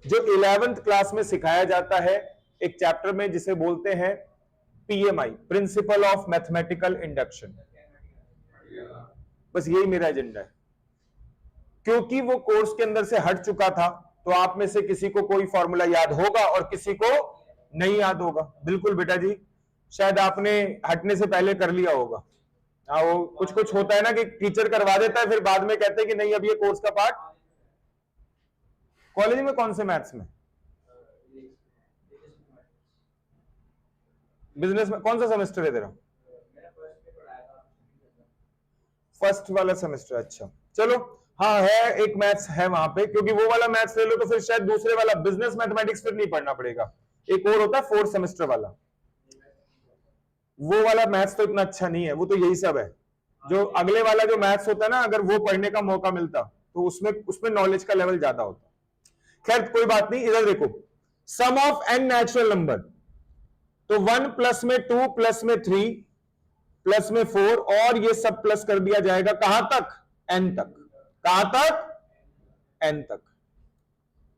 जो 11th क्लास में सिखाया जाता है एक चैप्टर में, जिसे बोलते हैं PMI, principle of mathematical induction. बस यही मेरा एजेंडा है, क्योंकि वो कोर्स के अंदर से हट चुका था, तो आप में से किसी को कोई फॉर्मूला याद होगा और किसी को नहीं याद होगा। बिल्कुल बेटा जी, शायद आपने हटने से पहले कर लिया होगा। हाँ, वो कुछ कुछ होता है ना कि टीचर करवा देता है, फिर बाद में कहते हैं कि नहीं अब ये कोर्स का पार्ट। कॉलेज में कौन से मैथ्स में? बिजनेस में? कौन सा सेमेस्टर है तेरा? फर्स्ट वाला सेमेस्टर। अच्छा चलो, हाँ है एक मैथ्स है वहां पे, क्योंकि वो वाला मैथ्स ले लो तो फिर शायद दूसरे वाला बिजनेस मैथमेटिक्स फिर नहीं पढ़ना पड़ेगा। एक और होता है 4th सेमेस्टर वाला, वो वाला मैथ्स तो इतना अच्छा नहीं है, वो तो यही सब है। जो अगले वाला जो मैथ्स होता है ना, अगर वो पढ़ने का मौका मिलता तो उसमें उसमें नॉलेज का लेवल ज्यादा होता। खैर कोई बात नहीं। इधर देखो, सम ऑफ n नेचुरल नंबर, तो 1 प्लस में 2 प्लस में 3 प्लस में 4, और ये सब प्लस कर दिया जाएगा कहां तक? n तक। कहां तक? n तक।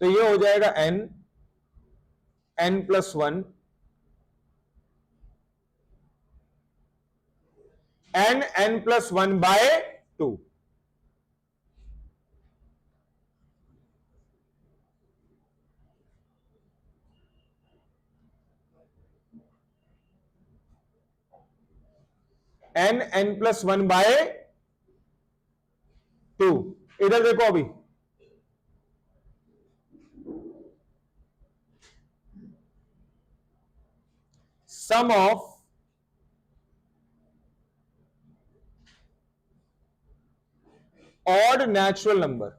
तो ये हो जाएगा n, n+1, n+1/2। n+1/2। इधर देखो अभी, sum of odd natural number,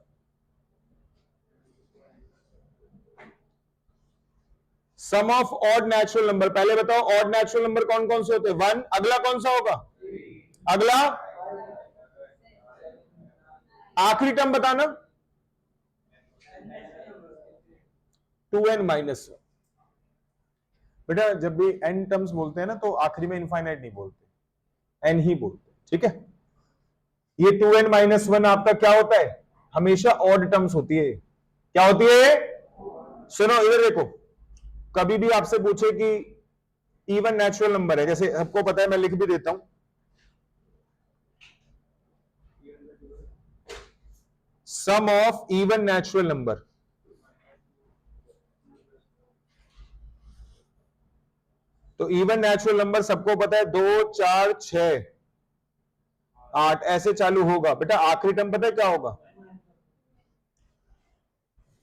sum of odd natural number, पहले बताओ ऑड नेचुरल नंबर कौन कौन से होते हैं? 1, अगला कौन सा होगा? अगला आखिरी टर्म बताना 2n माइनस। बेटा जब भी n टर्म्स बोलते हैं ना तो आखिरी में इनफाइनाइट नहीं बोलते, n ही बोलते हैं, ठीक है। ये 2n माइनस 1 आपका क्या होता है? हमेशा ऑड टर्म्स होती है। क्या होती है? सुनो इधर देखो, कभी भी आपसे पूछे कि इवन नेचुरल नंबर है, जैसे सबको पता है, मैं लिख भी देता हूं, सम ऑफ इवन नेचुरल नंबर, तो इवन नेचुरल नंबर सबको पता है 2, 4, 6, 8 ऐसे चालू होगा। बेटा आखिरी टर्म पता है क्या होगा?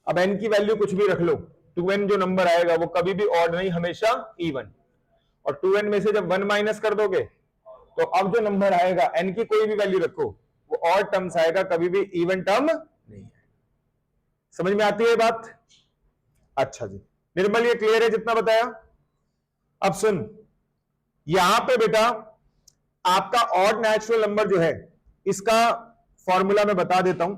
अब n की वैल्यू कुछ भी रख लो, 2n जो नंबर आएगा वो कभी भी ऑड नहीं, हमेशा इवन। और 2n में से जब 1 माइनस कर दोगे तो अब जो नंबर आएगा n की कोई भी वैल्यू रखो वो ऑड टर्म्स आएगा, कभी भी इवन टर्म नहीं है। समझ में आती है बात? अच्छा जी निर्मल, ये क्लियर है जितना बताया? अब सुन, यहां पे बेटा आपका ऑड नेचुरल नंबर जो है इसका फॉर्मूला मैं बता देता हूं,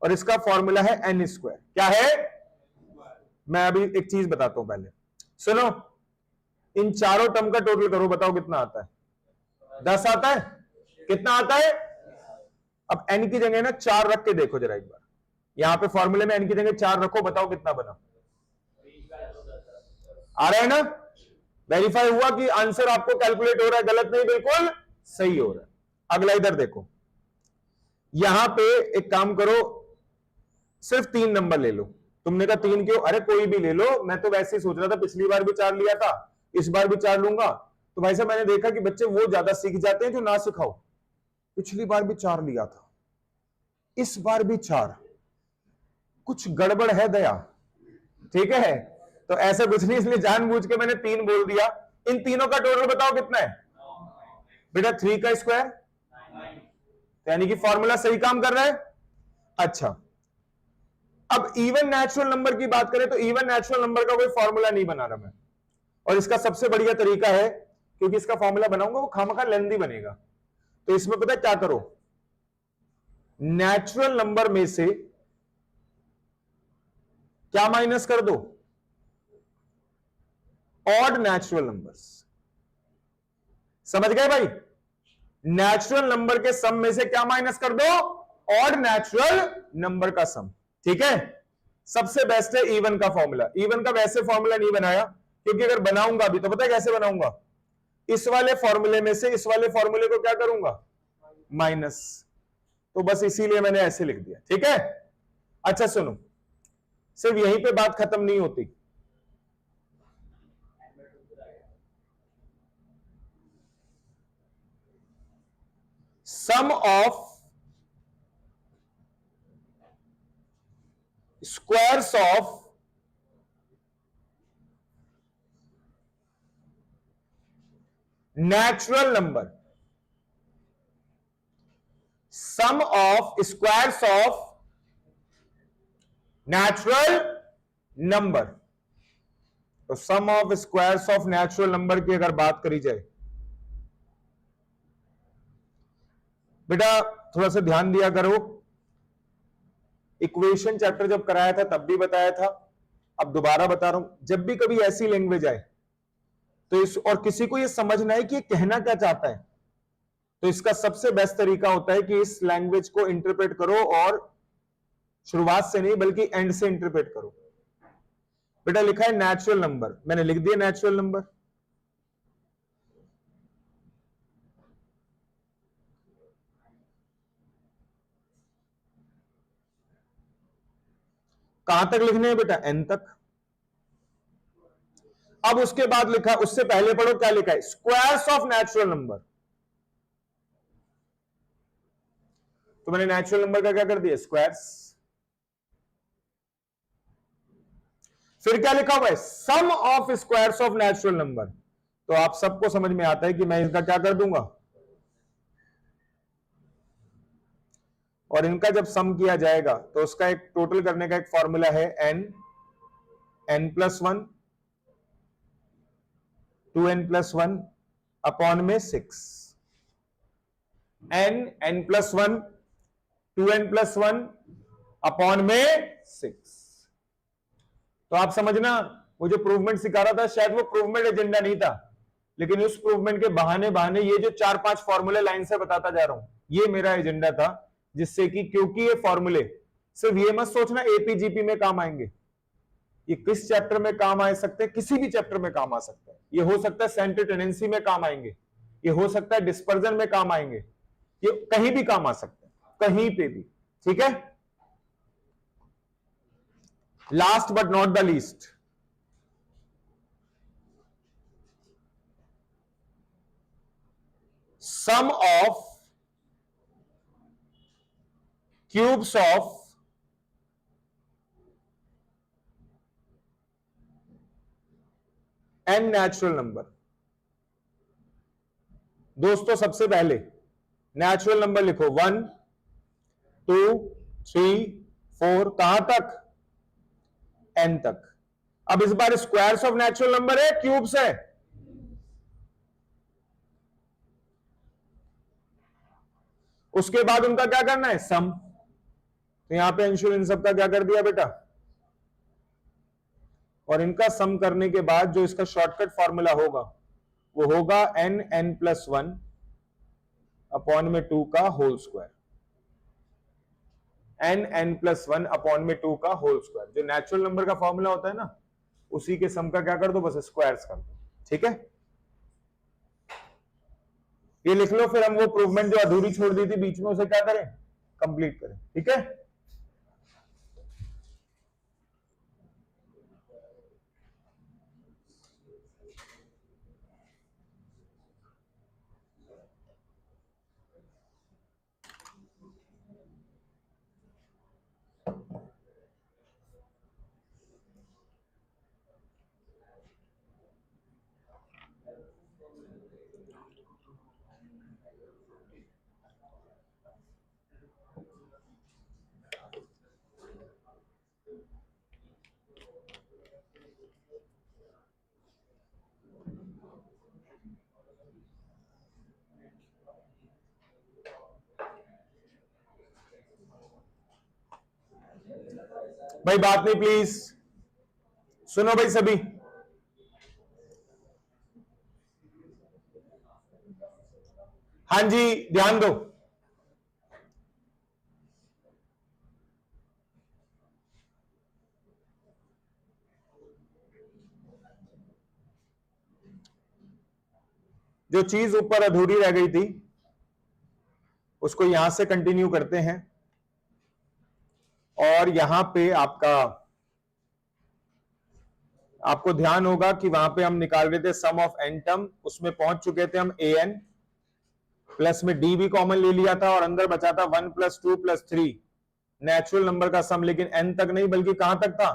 और इसका फॉर्मूला है n स्क्वायर। क्या है? मैं अभी एक चीज बताता हूं, पहले सुनो, इन चारों टर्म का टोटल करो, बताओ कितना आता है? 10 आता है? कितना आता है? अब n की जगह ना 4 रख के देखो जरा एक बार, यहां पे फॉर्मूले में n की जगह 4 रखो, बताओ कितना बना? आ रहा है ना? वेरीफाई हुआ कि आंसर आपको कैलकुलेट हो रहा है, गलत नहीं, बिल्कुल सही हो रहा है। अगला इधर देखो, यहां पे एक काम करो, सिर्फ 3 नंबर ले लो। तुमने कहा 3 क्यों? अरे कोई भी ले लो, मैं तो वैसे ही सोच रहा था, पिछली बार भी 4 लिया था, इस बार भी 4 लूंगा। तो भाई साहब मैंने देखा कि बच्चे वो ज्यादा सीख जाते हैं जो ना सिखाओ। पिछली बार भी 4 लिया था, इस बार भी 4, कुछ गड़बड़ है दया, ठीक है? तो ऐसा कुछ नहीं, इसलिए जानबूझ के मैंने 3 बोल दिया। इन तीनों का टोटल बताओ कितना है? बेटा 3 का स्क्वायर, यानी कि फॉर्मूला सही काम कर रहा है। अच्छा, अब इवन नेचुरल नंबर की बात करें तो इवन नेचुरल नंबर का कोई फॉर्मूला नहीं बना रहा मैं, और इसका सबसे बढ़िया तरीका है, क्योंकि इसका फॉर्मूला बनाऊंगा वो खामखा लेंथी बनेगा, तो इसमें पता है क्या करो, नेचुरल नंबर में से क्या माइनस कर दो? Odd natural numbers. समझ गए भाई? नेचुरल नंबर के सम में से क्या माइनस कर दो? ऑड नेचुरल नंबर का सम, ठीक है? सबसे बेस्ट है इवन का फॉर्मूला। इवन का वैसे फॉर्मूला नहीं बनाया, क्योंकि अगर बनाऊंगा भी तो पता है कैसे बनाऊंगा? इस वाले फॉर्मूले में से इस वाले फॉर्मूले को क्या करूंगा? माइनस। तो बस इसीलिए मैंने ऐसे लिख दिया, ठीक है? अच्छा सुनो, सिर्फ यहीं पे बात खत्म नहीं होती। Sum of squares of natural number, sum of squares of natural number. तो sum of squares of natural number की अगर बात करी जाए, बेटा थोड़ा सा ध्यान दिया करो, इक्वेशन चैप्टर जब कराया था तब भी बताया था, अब दोबारा बता रहा हूं, जब भी कभी ऐसी लैंग्वेज आए तो इस, और किसी को यह समझना है कि ये कहना क्या चाहता है, तो इसका सबसे बेस्ट तरीका होता है कि इस लैंग्वेज को इंटरप्रेट करो, और शुरुआत से नहीं बल्कि एंड से इंटरप्रेट करो। बेटा लिखा है नेचुरल नंबर, मैंने लिख दिया नेचुरल नंबर, कहां तक लिखने हैं बेटा? एन तक। अब उसके बाद लिखा, उससे पहले पढ़ो क्या लिखा है? Squares of natural number. तो मैंने नेचुरल नंबर का क्या कर दिया? स्क्वायर्स। फिर क्या लिखा हुआ है? Sum of squares of natural number. तो आप सबको समझ में आता है कि मैं इनका क्या कर दूंगा, और इनका जब सम किया जाएगा तो उसका एक टोटल करने का एक फॉर्मूला है n+1 2n+1 अपॉन में 6, n+1 2n+1 अपॉन में 6। तो आप समझना, वो जो प्रूवमेंट सिखा रहा था शायद वो प्रूवमेंट एजेंडा नहीं था, लेकिन उस प्रूवमेंट के बहाने बहाने ये जो 4-5 फॉर्मूले लाइन से बताता जा रहा हूं, ये मेरा एजेंडा था, जिससे कि क्योंकि ये फॉर्मूले सिर्फ ये मत सोचना एपीजीपी में काम आएंगे, ये किस चैप्टर में काम आ सकते हैं, किसी भी चैप्टर में काम आ सकते हैं। ये हो सकता है सेंटर टेंडेंसी में काम आएंगे, ये हो सकता है डिस्पर्जन में काम आएंगे, ये कहीं भी काम आ सकते हैं, कहीं पे भी, ठीक है। Last but not the least, sum of cubes of n natural number. दोस्तों सबसे पहले नेचुरल नंबर लिखो 1 2 3 4 कहां तक, n तक। अब इस बार स्क्वायर्स ऑफ नेचुरल नंबर है, क्यूब्स है, उसके बाद उनका क्या करना है, सम। तो यहां पे अंशुल इन सब का क्या कर दिया बेटा, और इनका सम करने के बाद जो इसका शॉर्टकट फॉर्मूला होगा वो होगा n+1 अपॉन में 2 का होल स्क्वायर, n+1 अपॉन में 2 का होल स्क्वायर। जो नेचुरल नंबर का फॉर्मूला होता है ना, उसी के सम का क्या कर दो, बस स्क्वायर्स कर दो, ठीक है। ये लिख लो, फिर हम वो प्रूवमेंट जो अधूरी छोड़ दी थी बीच में उसे क्या करें, कंप्लीट करें, ठीक है। भाई बात नहीं प्लीज, सुनो भाई सभी, हाँ जी ध्यान दो। जो चीज ऊपर अधूरी रह गई थी उसको यहां से कंटिन्यू करते हैं, और यहां पे आपको ध्यान होगा कि वहां पे हम निकाल रहे थे सम ऑफ n टर्म, उसमें पहुंच चुके थे हम an, प्लस में d भी कॉमन ले लिया था और अंदर बचा था 1 + 2 + 3 नेचुरल नंबर का सम, लेकिन n तक नहीं बल्कि कहां तक था,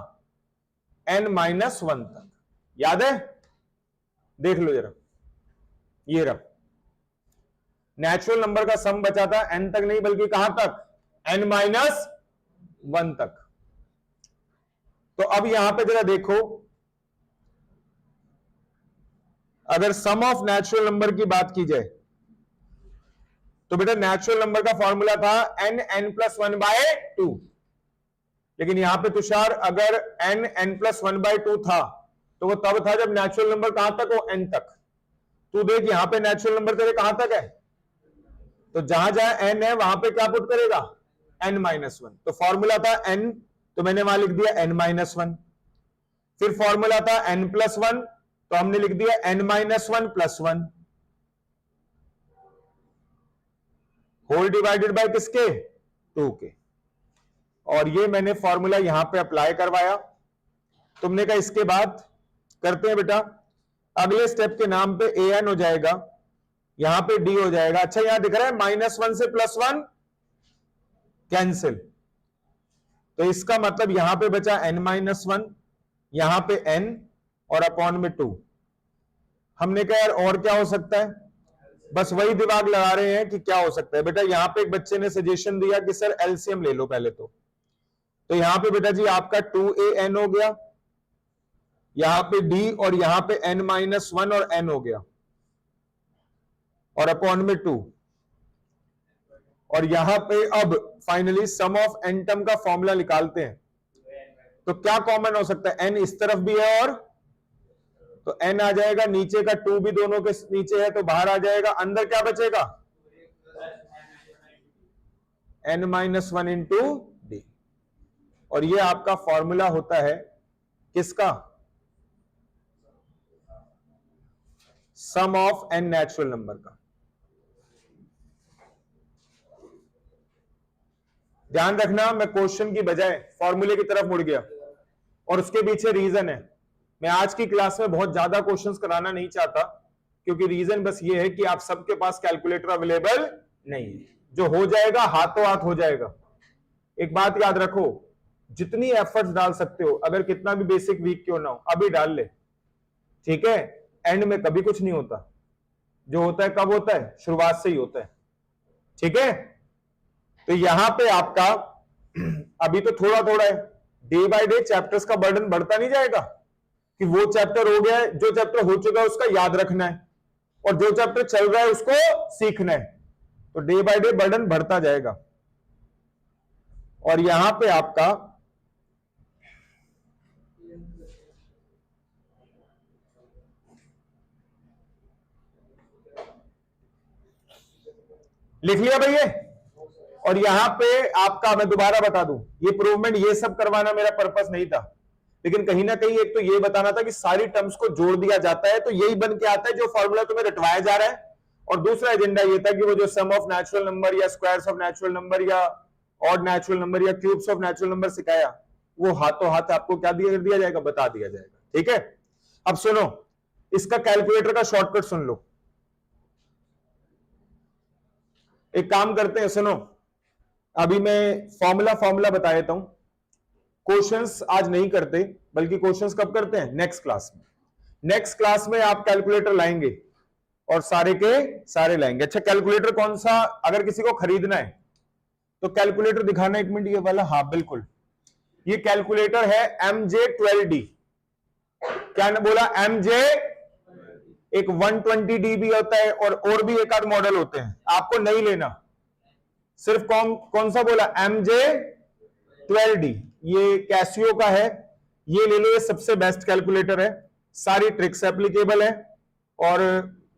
n-1 तक। याद है, देख लो जरा, ये रहा नेचुरल नंबर का सम बचा था n तक नहीं बल्कि कहां तक, n-1 तक। तो अब यहां पे जरा देखो, अगर सम ऑफ नेचुरल नंबर की बात की जाए तो बेटा नेचुरल नंबर का फॉर्मूला था n+1/2, लेकिन यहां पे तुषार अगर n+1/2 था तो वो तब था जब नेचुरल नंबर कहां तक हो, n तक। तू देख यहां पे नेचुरल नंबर तेरे कहां तक है, तो जहां जहां n है वहां पे क्या पुट करेगा, n-1। तो फॉर्मूला था n, तो मैंने वहां लिख दिया n-1। फिर फॉर्मूला था n+1, तो हमने लिख दिया n-1+1 होल डिवाइडेड बाय किसके, 2 के। और ये मैंने फॉर्मूला यहां पे अप्लाई करवाया। तुमने कहा इसके बाद करते हैं बेटा, अगले स्टेप के नाम पे an हो जाएगा, यहां पे d हो जाएगा। अच्छा यहां दिख रहा है -1 से +1 कैंसिल, तो इसका मतलब यहां पे बचा n-1, यहां पे n और अपॉन में 2। हमने कहा यार और क्या हो सकता है, बस वही दिमाग लगा रहे हैं कि क्या हो सकता है। बेटा यहां पे एक बच्चे ने सजेशन दिया कि सर एलसीएम ले लो पहले, तो यहां पे बेटा जी आपका 2an हो गया यहां पे d और यहां पे n-1 और n हो गया, और अपॉन में 2, और यहां पे अब finally sum of n term का फॉर्मूला निकालते हैं। तो क्या कॉमन हो सकता है, n इस तरफ भी है, और तो n आ जाएगा, नीचे का 2 भी दोनों के नीचे है तो बाहर आ जाएगा, अंदर क्या बचेगा, n-1 इंटू डी। और ये आपका फॉर्मूला होता है किसका, सम ऑफ n नेचुरल नंबर का। ध्यान रखना, मैं क्वेश्चन की बजाय फॉर्मूले की तरफ मुड़ गया, और उसके पीछे रीजन है। मैं आज की क्लास में बहुत ज्यादा क्वेश्चंस कराना नहीं चाहता, क्योंकि रीजन बस ये है कि आप सबके पास कैलकुलेटर अवेलेबल नहीं है। जो हो जाएगा हाथों हाथ हो जाएगा। एक बात याद रखो, जितनी एफर्ट्स डाल सकते हो, अगर कितना भी बेसिक वीक क्यों ना हो, अभी डाल ले, ठीक है। एंड में कभी कुछ नहीं होता, जो होता है कब होता है, शुरुआत से ही होता है, ठीक है। तो यहां पे आपका अभी तो थोड़ा थोड़ा है, डे बाय डे चैप्टर्स का बर्डन बढ़ता नहीं जाएगा कि वो चैप्टर हो गया है, जो चैप्टर हो चुका है उसका याद रखना है, और जो चैप्टर चल रहा है उसको सीखना है। तो डे बाय डे बर्डन बढ़ता जाएगा। और यहां पे आपका लिख लिया भैया। और यहां पे आपका मैं दोबारा बता दूं, ये प्रूवमेंट ये सब करवाना मेरा पर्पस नहीं था, लेकिन कहीं ना कहीं एक तो ये बताना था कि सारी टर्म्स को जोड़ दिया जाता है तो यही बन के आता है जो फॉर्मूला तुम्हें रटवाया जा रहा है। और दूसरा एजेंडा ये था कि वो जो सम ऑफ नेचुरल नंबर या स्क्वायर्स ऑफ नेचुरल नंबर या ऑड नेचुरल नंबर या क्यूब्स ऑफ नेचुरल नंबर सिखाया, वो हाथों हाथ आपको क्या दिया जाएगा, बता दिया जाएगा, ठीक है। अब सुनो, इसका कैलकुलेटर का शॉर्टकट सुन लो। एक काम करते हैं, सुनो, अभी मैं फॉर्मूला बता देता हूं। क्वेश्चंस आज नहीं करते, बल्कि क्वेश्चंस कब करते हैं, नेक्स्ट क्लास में। नेक्स्ट क्लास में आप कैलकुलेटर लाएंगे और सारे के सारे लाएंगे। अच्छा, कैलकुलेटर कौन सा, अगर किसी को खरीदना है तो कैलकुलेटर दिखाना एक मिनट, ये वाला, हाँ बिल्कुल, ये कैलकुलेटर है MJ12D। क्या ना बोला, MJ, एक 120D भी होता है, और भी एक आध मॉडल होते हैं, आपको नहीं लेना, सिर्फ कौन सा बोला, MJ12D। ये कैसियो का है, ये ले लो, ये सबसे बेस्ट कैलकुलेटर है, सारी ट्रिक्स एप्लीकेबल है, और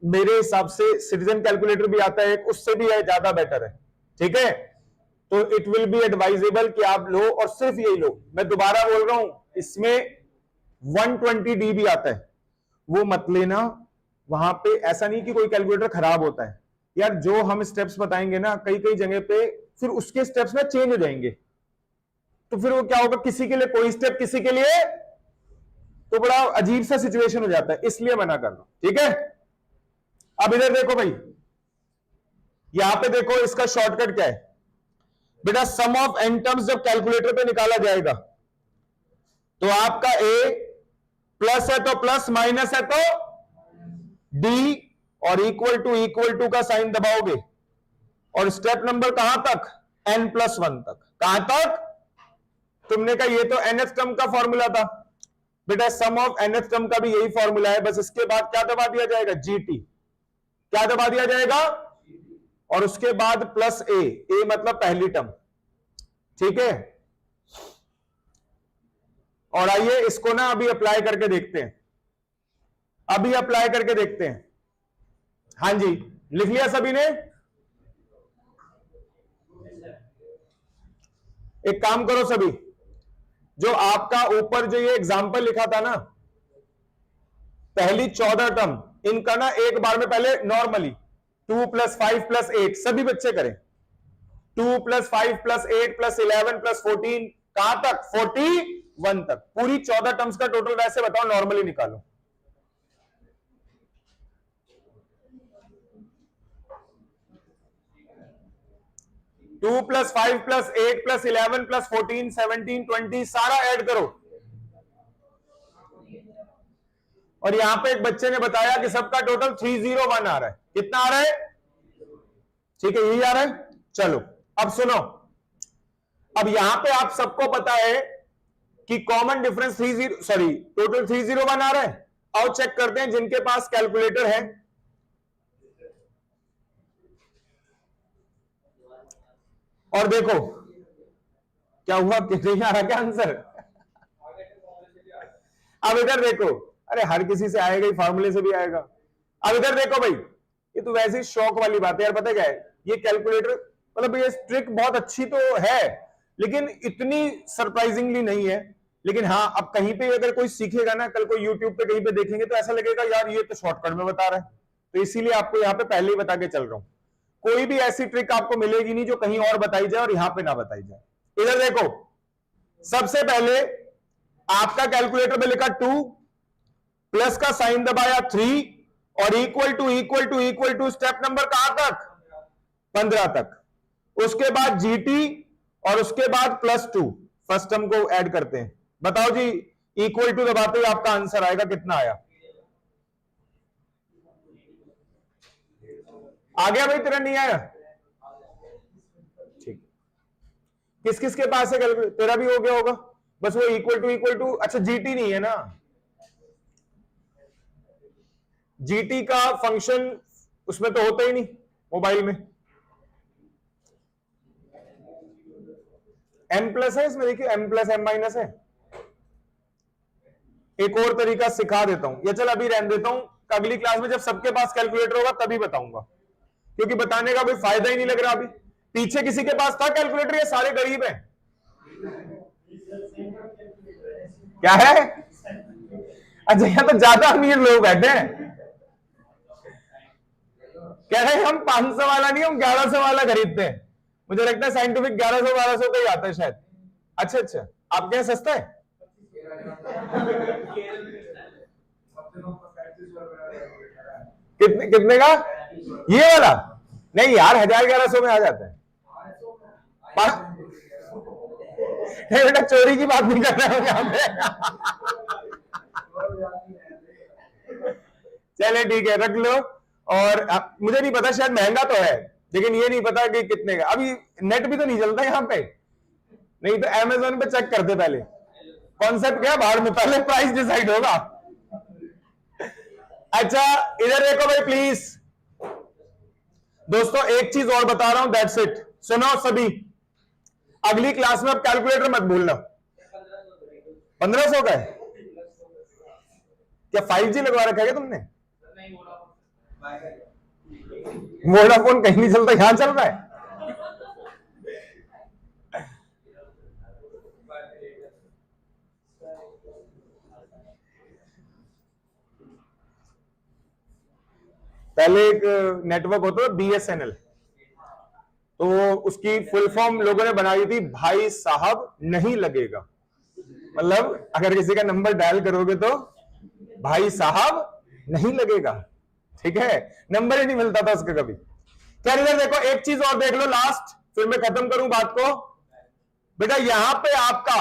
मेरे हिसाब से सिटीजन कैलकुलेटर भी आता है, उससे भी है, ज्यादा बेटर है, ठीक है। तो इट विल बी एडवाइजेबल कि आप लो, और सिर्फ यही लो। मैं दोबारा बोल रहा हूं, इसमें 120D भी आता है, वो मत लेना। वहां पे ऐसा नहीं कि कोई कैलकुलेटर खराब होता है यार, जो हम स्टेप्स बताएंगे ना, कई कई जगह पे फिर उसके स्टेप्स में चेंज हो जाएंगे, तो फिर वो क्या होगा, किसी के लिए कोई स्टेप, किसी के लिए तो बड़ा अजीब सा सिचुएशन हो जाता है, इसलिए मना कर रहा हूं, ठीक है। अब इधर देखो भाई, यहां पे देखो, इसका शॉर्टकट क्या है बेटा, सम ऑफ n टर्म्स जब कैलकुलेटर पे निकाला जाएगा तो आपका a प्लस है तो प्लस, माइनस है तो d, और इक्वल टू का साइन दबाओगे, और स्टेप नंबर कहां तक, n+1 तक। कहां तक, तुमने कहा ये तो nth टर्म का फॉर्मूला था बेटा, सम ऑफ nth टर्म का भी यही फॉर्मूला है, बस इसके बाद क्या दबा दिया जाएगा, gt। क्या दबा दिया जाएगा, और उसके बाद प्लस a मतलब पहली टर्म, ठीक है। और आइए इसको ना अभी अप्लाई करके देखते हैं, अभी अप्लाई करके देखते हैं। हां जी, लिख लिया सभी ने। एक काम करो सभी, जो आपका ऊपर जो ये एग्जाम्पल लिखा था ना, पहली 14 टर्म, इनका ना एक बार में पहले नॉर्मली 2 + 5 + 8 सभी बच्चे करें, 2 + 5 + 8 + 11 + 14, कहां तक, 41 तक, पूरी 14 टर्म्स का टोटल वैसे बताओ, नॉर्मली निकालो। टू + 5 + 8 + 11 + 14 17 20 सारा ऐड करो। और यहां पे एक बच्चे ने बताया कि सबका टोटल 301 आ रहा है। कितना आ रहा है, ठीक है, यही आ रहा है। चलो अब सुनो, अब यहां पे आप सबको पता है कि कॉमन डिफरेंस 30 टोटल 301 आ रहा है। आओ चेक करते हैं जिनके पास कैलकुलेटर है। और देखो क्या हुआ, नहीं आ रहा क्या आंसर? अब इधर देखो, अरे हर किसी से आएगा ही, फार्मूले से भी आएगा। अब इधर देखो भाई, ये तो वैसे ही शौक वाली बात है यार। पता क्या है, ये कैलकुलेटर मतलब ये ट्रिक बहुत अच्छी तो है, लेकिन इतनी सरप्राइजिंगली नहीं है। लेकिन हाँ, अब कहीं पे अगर कोई सीखेगा ना, कल कोई यूट्यूब पे कहीं पे देखेंगे तो ऐसा लगेगा यार ये तो शॉर्टकट में बता रहा है। तो इसीलिए आपको यहाँ पे पहले ही बता के चल रहा हूं, कोई भी ऐसी ट्रिक आपको मिलेगी नहीं जो कहीं और बताई जाए और यहां पे ना बताई जाए। इधर देखो, सबसे पहले आपका कैलकुलेटर में लिखा 2, प्लस का साइन दबाया 3, और इक्वल टू स्टेप नंबर कहां तक? 15 तक। उसके बाद जीटी और उसके बाद +2 फर्स्ट टर्म को ऐड करते हैं। बताओ जी, इक्वल टू दबाते ही आपका आंसर आएगा, कितना आया? आ गया भाई, तेरा नहीं आया? ठीक, किस किस के पास है कैलकुलेटर? तेरा भी हो गया होगा, बस वो इक्वल टू। अच्छा जीटी नहीं है ना, जीटी का फंक्शन उसमें तो होता ही नहीं मोबाइल में। M+ है इसमें, देखिए M+M- है। एक और तरीका सिखा देता हूं, या चल अभी रहने देता हूं, अगली क्लास में जब सबके पास कैलकुलेटर होगा तभी बताऊंगा, क्योंकि बताने का कोई फायदा ही नहीं लग रहा अभी। पीछे किसी के पास था कैलकुलेटर? ये सारे गरीब हैं। क्या है? अच्छा, यहां तो ज्यादा अमीर लोग बैठे हैं। कह रहे हैं हम 500 वाला नहीं, हम 1100 वाला खरीदते हैं। मुझे लगता है साइंटिफिक 1100-1200 का ही आता है शायद। अच्छा, आपके यहाँ सस्ता है? कितने का ये वाला? नहीं यार, 1000-1100 में आ जाता है। नहीं बेटा, चोरी की बात नहीं कर रहा हूं यहाँ पे। चले ठीक है, रख लो। और मुझे नहीं पता, शायद महंगा तो है, लेकिन ये नहीं पता कि कितने का। अभी नेट भी तो नहीं चलता यहाँ पे, नहीं तो अमेज़न पे चेक करते पहले। कॉन्सेप्ट क्या, बाहर में पहले प्राइस डिसाइड होगा। अच्छा इधर देखो भाई प्लीज दोस्तों, एक चीज और बता रहा हूं, दैट्स इट। सुनो सभी, अगली क्लास में अब कैलकुलेटर मत भूलना। 1500 का है क्या? 5G लगवा रखा है क्या तुमने? वोडाफोन कहीं नहीं चलता, यहां चल रहा है। पहले एक नेटवर्क होता था BSNL, तो उसकी फुल फॉर्म लोगों ने बनाई थी, भाई साहब नहीं लगेगा। मतलब अगर किसी का नंबर डायल करोगे तो भाई साहब नहीं लगेगा, ठीक है? नंबर ही नहीं मिलता था उसका कभी। क्या इधर देखो, एक चीज और देख लो लास्ट, फिर मैं खत्म करूं बात को। बेटा यहां पे आपका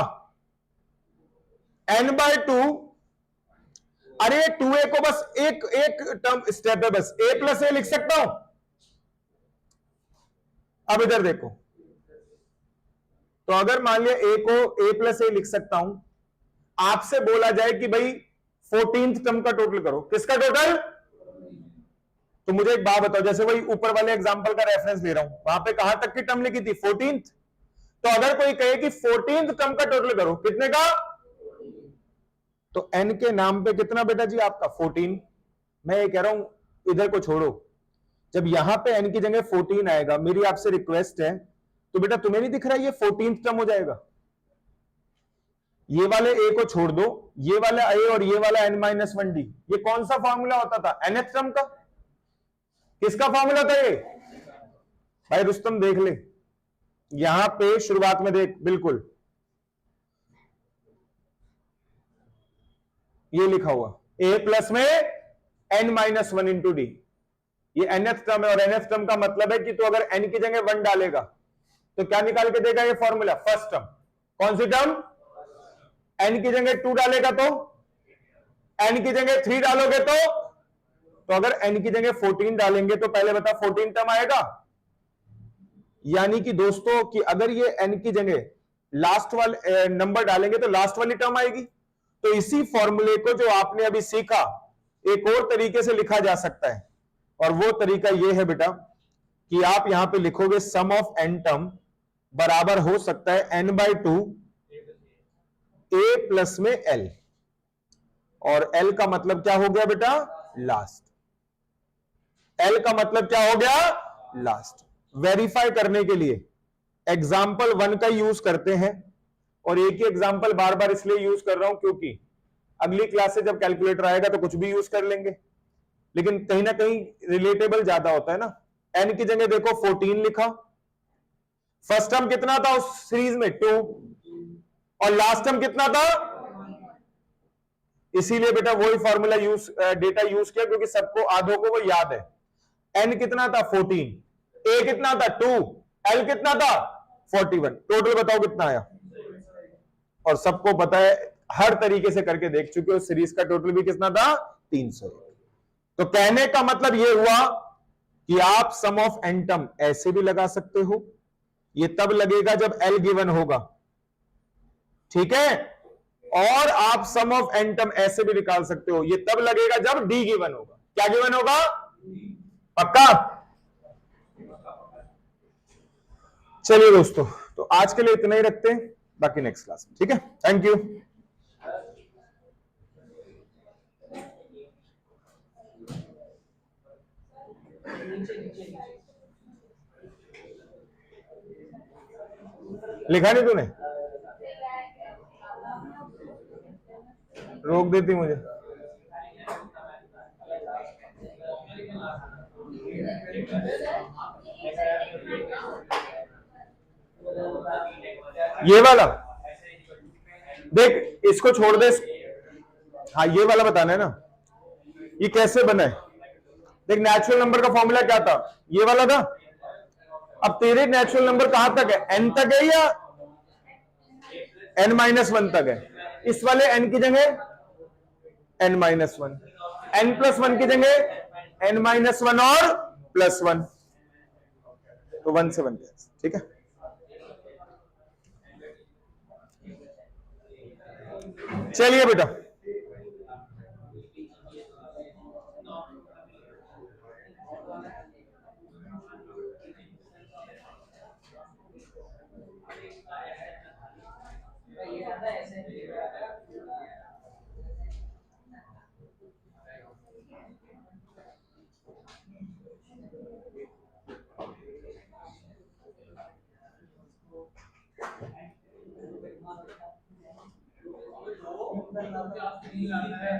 n/2, अरे 2a को बस एक टर्म स्टेप है, बस a+a लिख सकता हूं। अब इधर देखो, तो अगर मान लिया a को a+a लिख सकता हूं, आपसे बोला जाए कि भाई 14th टर्म का टोटल करो। किसका टोटल? तो मुझे एक बात बताओ, जैसे वही ऊपर वाले एग्जांपल का रेफरेंस ले रहा हूं, वहां पे कहां तक की टर्म लिखी थी? 14th। तो अगर कोई कहे कि 14th टर्म का टोटल करो, कितने का? तो n के नाम पे कितना बेटा जी आपका? 14। मैं ये कह रहा हूं, इधर को छोड़ो, जब यहां पे n की जगह 14 आएगा, मेरी आपसे रिक्वेस्ट है, तो बेटा तुम्हें नहीं दिख रहा ये 14th टर्म हो जाएगा? ये वाले a को छोड़ दो, ये वाला a और ये वाला n-1d, ये कौन सा फॉर्मूला होता था? nth टर्म का। किसका फॉर्मूला था ये? भाई रुस्तम देख ले, यहां पे शुरुआत में देख, बिल्कुल ये लिखा हुआ a+ में n-1 इंटू डी, ये nth टर्म है। और nth टर्म का मतलब है कि तो अगर n की जगह 1 डालेगा तो क्या निकाल के देगा ये फॉर्मूला? First term. कौन सी टर्म? n की जगह 2 डालेगा तो, n की जगह 3 डालोगे तो अगर n की जगह 14 डालेंगे तो पहले बता 14 टर्म आएगा। यानी कि दोस्तों कि अगर ये n की जगह लास्ट वाले नंबर डालेंगे तो लास्ट वाली टर्म आएगी। तो इसी फॉर्मूले को जो आपने अभी सीखा एक और तरीके से लिखा जा सकता है, और वो तरीका ये है बेटा कि आप यहां पे लिखोगे सम ऑफ एन टर्म बराबर हो सकता है n/2 a प्लस में l, और l का मतलब क्या हो गया बेटा, लास्ट। l का मतलब क्या हो गया, लास्ट। वेरीफाई करने के लिए एग्जाम्पल 1 का यूज करते हैं, और एक ही एग्जाम्पल बार बार इसलिए यूज कर रहा हूं क्योंकि अगली क्लास से जब कैलकुलेटर आएगा तो कुछ भी यूज कर लेंगे, लेकिन कहीं ना कहीं रिलेटेबल ज्यादा होता है ना। n की जगह देखो 14 लिखा, फर्स्ट टर्म कितना था उस सीरीज में 2, और लास्ट टर्म कितना था, इसीलिए बेटा वही फॉर्मूला यूज डेटा यूज किया क्योंकि सबको आधों को वो याद है। n कितना था 14, a कितना था 2, l कितना था 41, टोटल बताओ कितना आया, और सबको पता है हर तरीके से करके देख चुके हो सीरीज का टोटल भी कितना था 300। तो कहने का मतलब यह हुआ कि आप सम ऑफ एन टर्म ऐसे भी लगा सकते हो, ये तब लगेगा जब l गिवन होगा, ठीक है, और आप सम ऑफ एन टर्म ऐसे भी निकाल सकते हो, ये तब लगेगा जब d गिवन होगा। क्या गिवन होगा, पक्का। चलिए दोस्तों, तो आज के लिए इतना ही रखते हैं, बाकी नेक्स्ट क्लास में, ठीक है, थैंक यू। लिखा नहीं तूने, रोक देती मुझे। ये वाला देख, इसको छोड़ दे, हाँ ये वाला बताना है ना, ये कैसे बना है। देख नेचुरल नंबर का फॉर्मूला क्या था, ये वाला था। अब तेरे नेचुरल नंबर कहां तक है, n तक है या n-1 तक है। इस वाले n की जगह n-1, n+1 की जगह n-1 और +1, तो 1 से 1, ठीक है। चलिए बेटा, नहीं लाना है।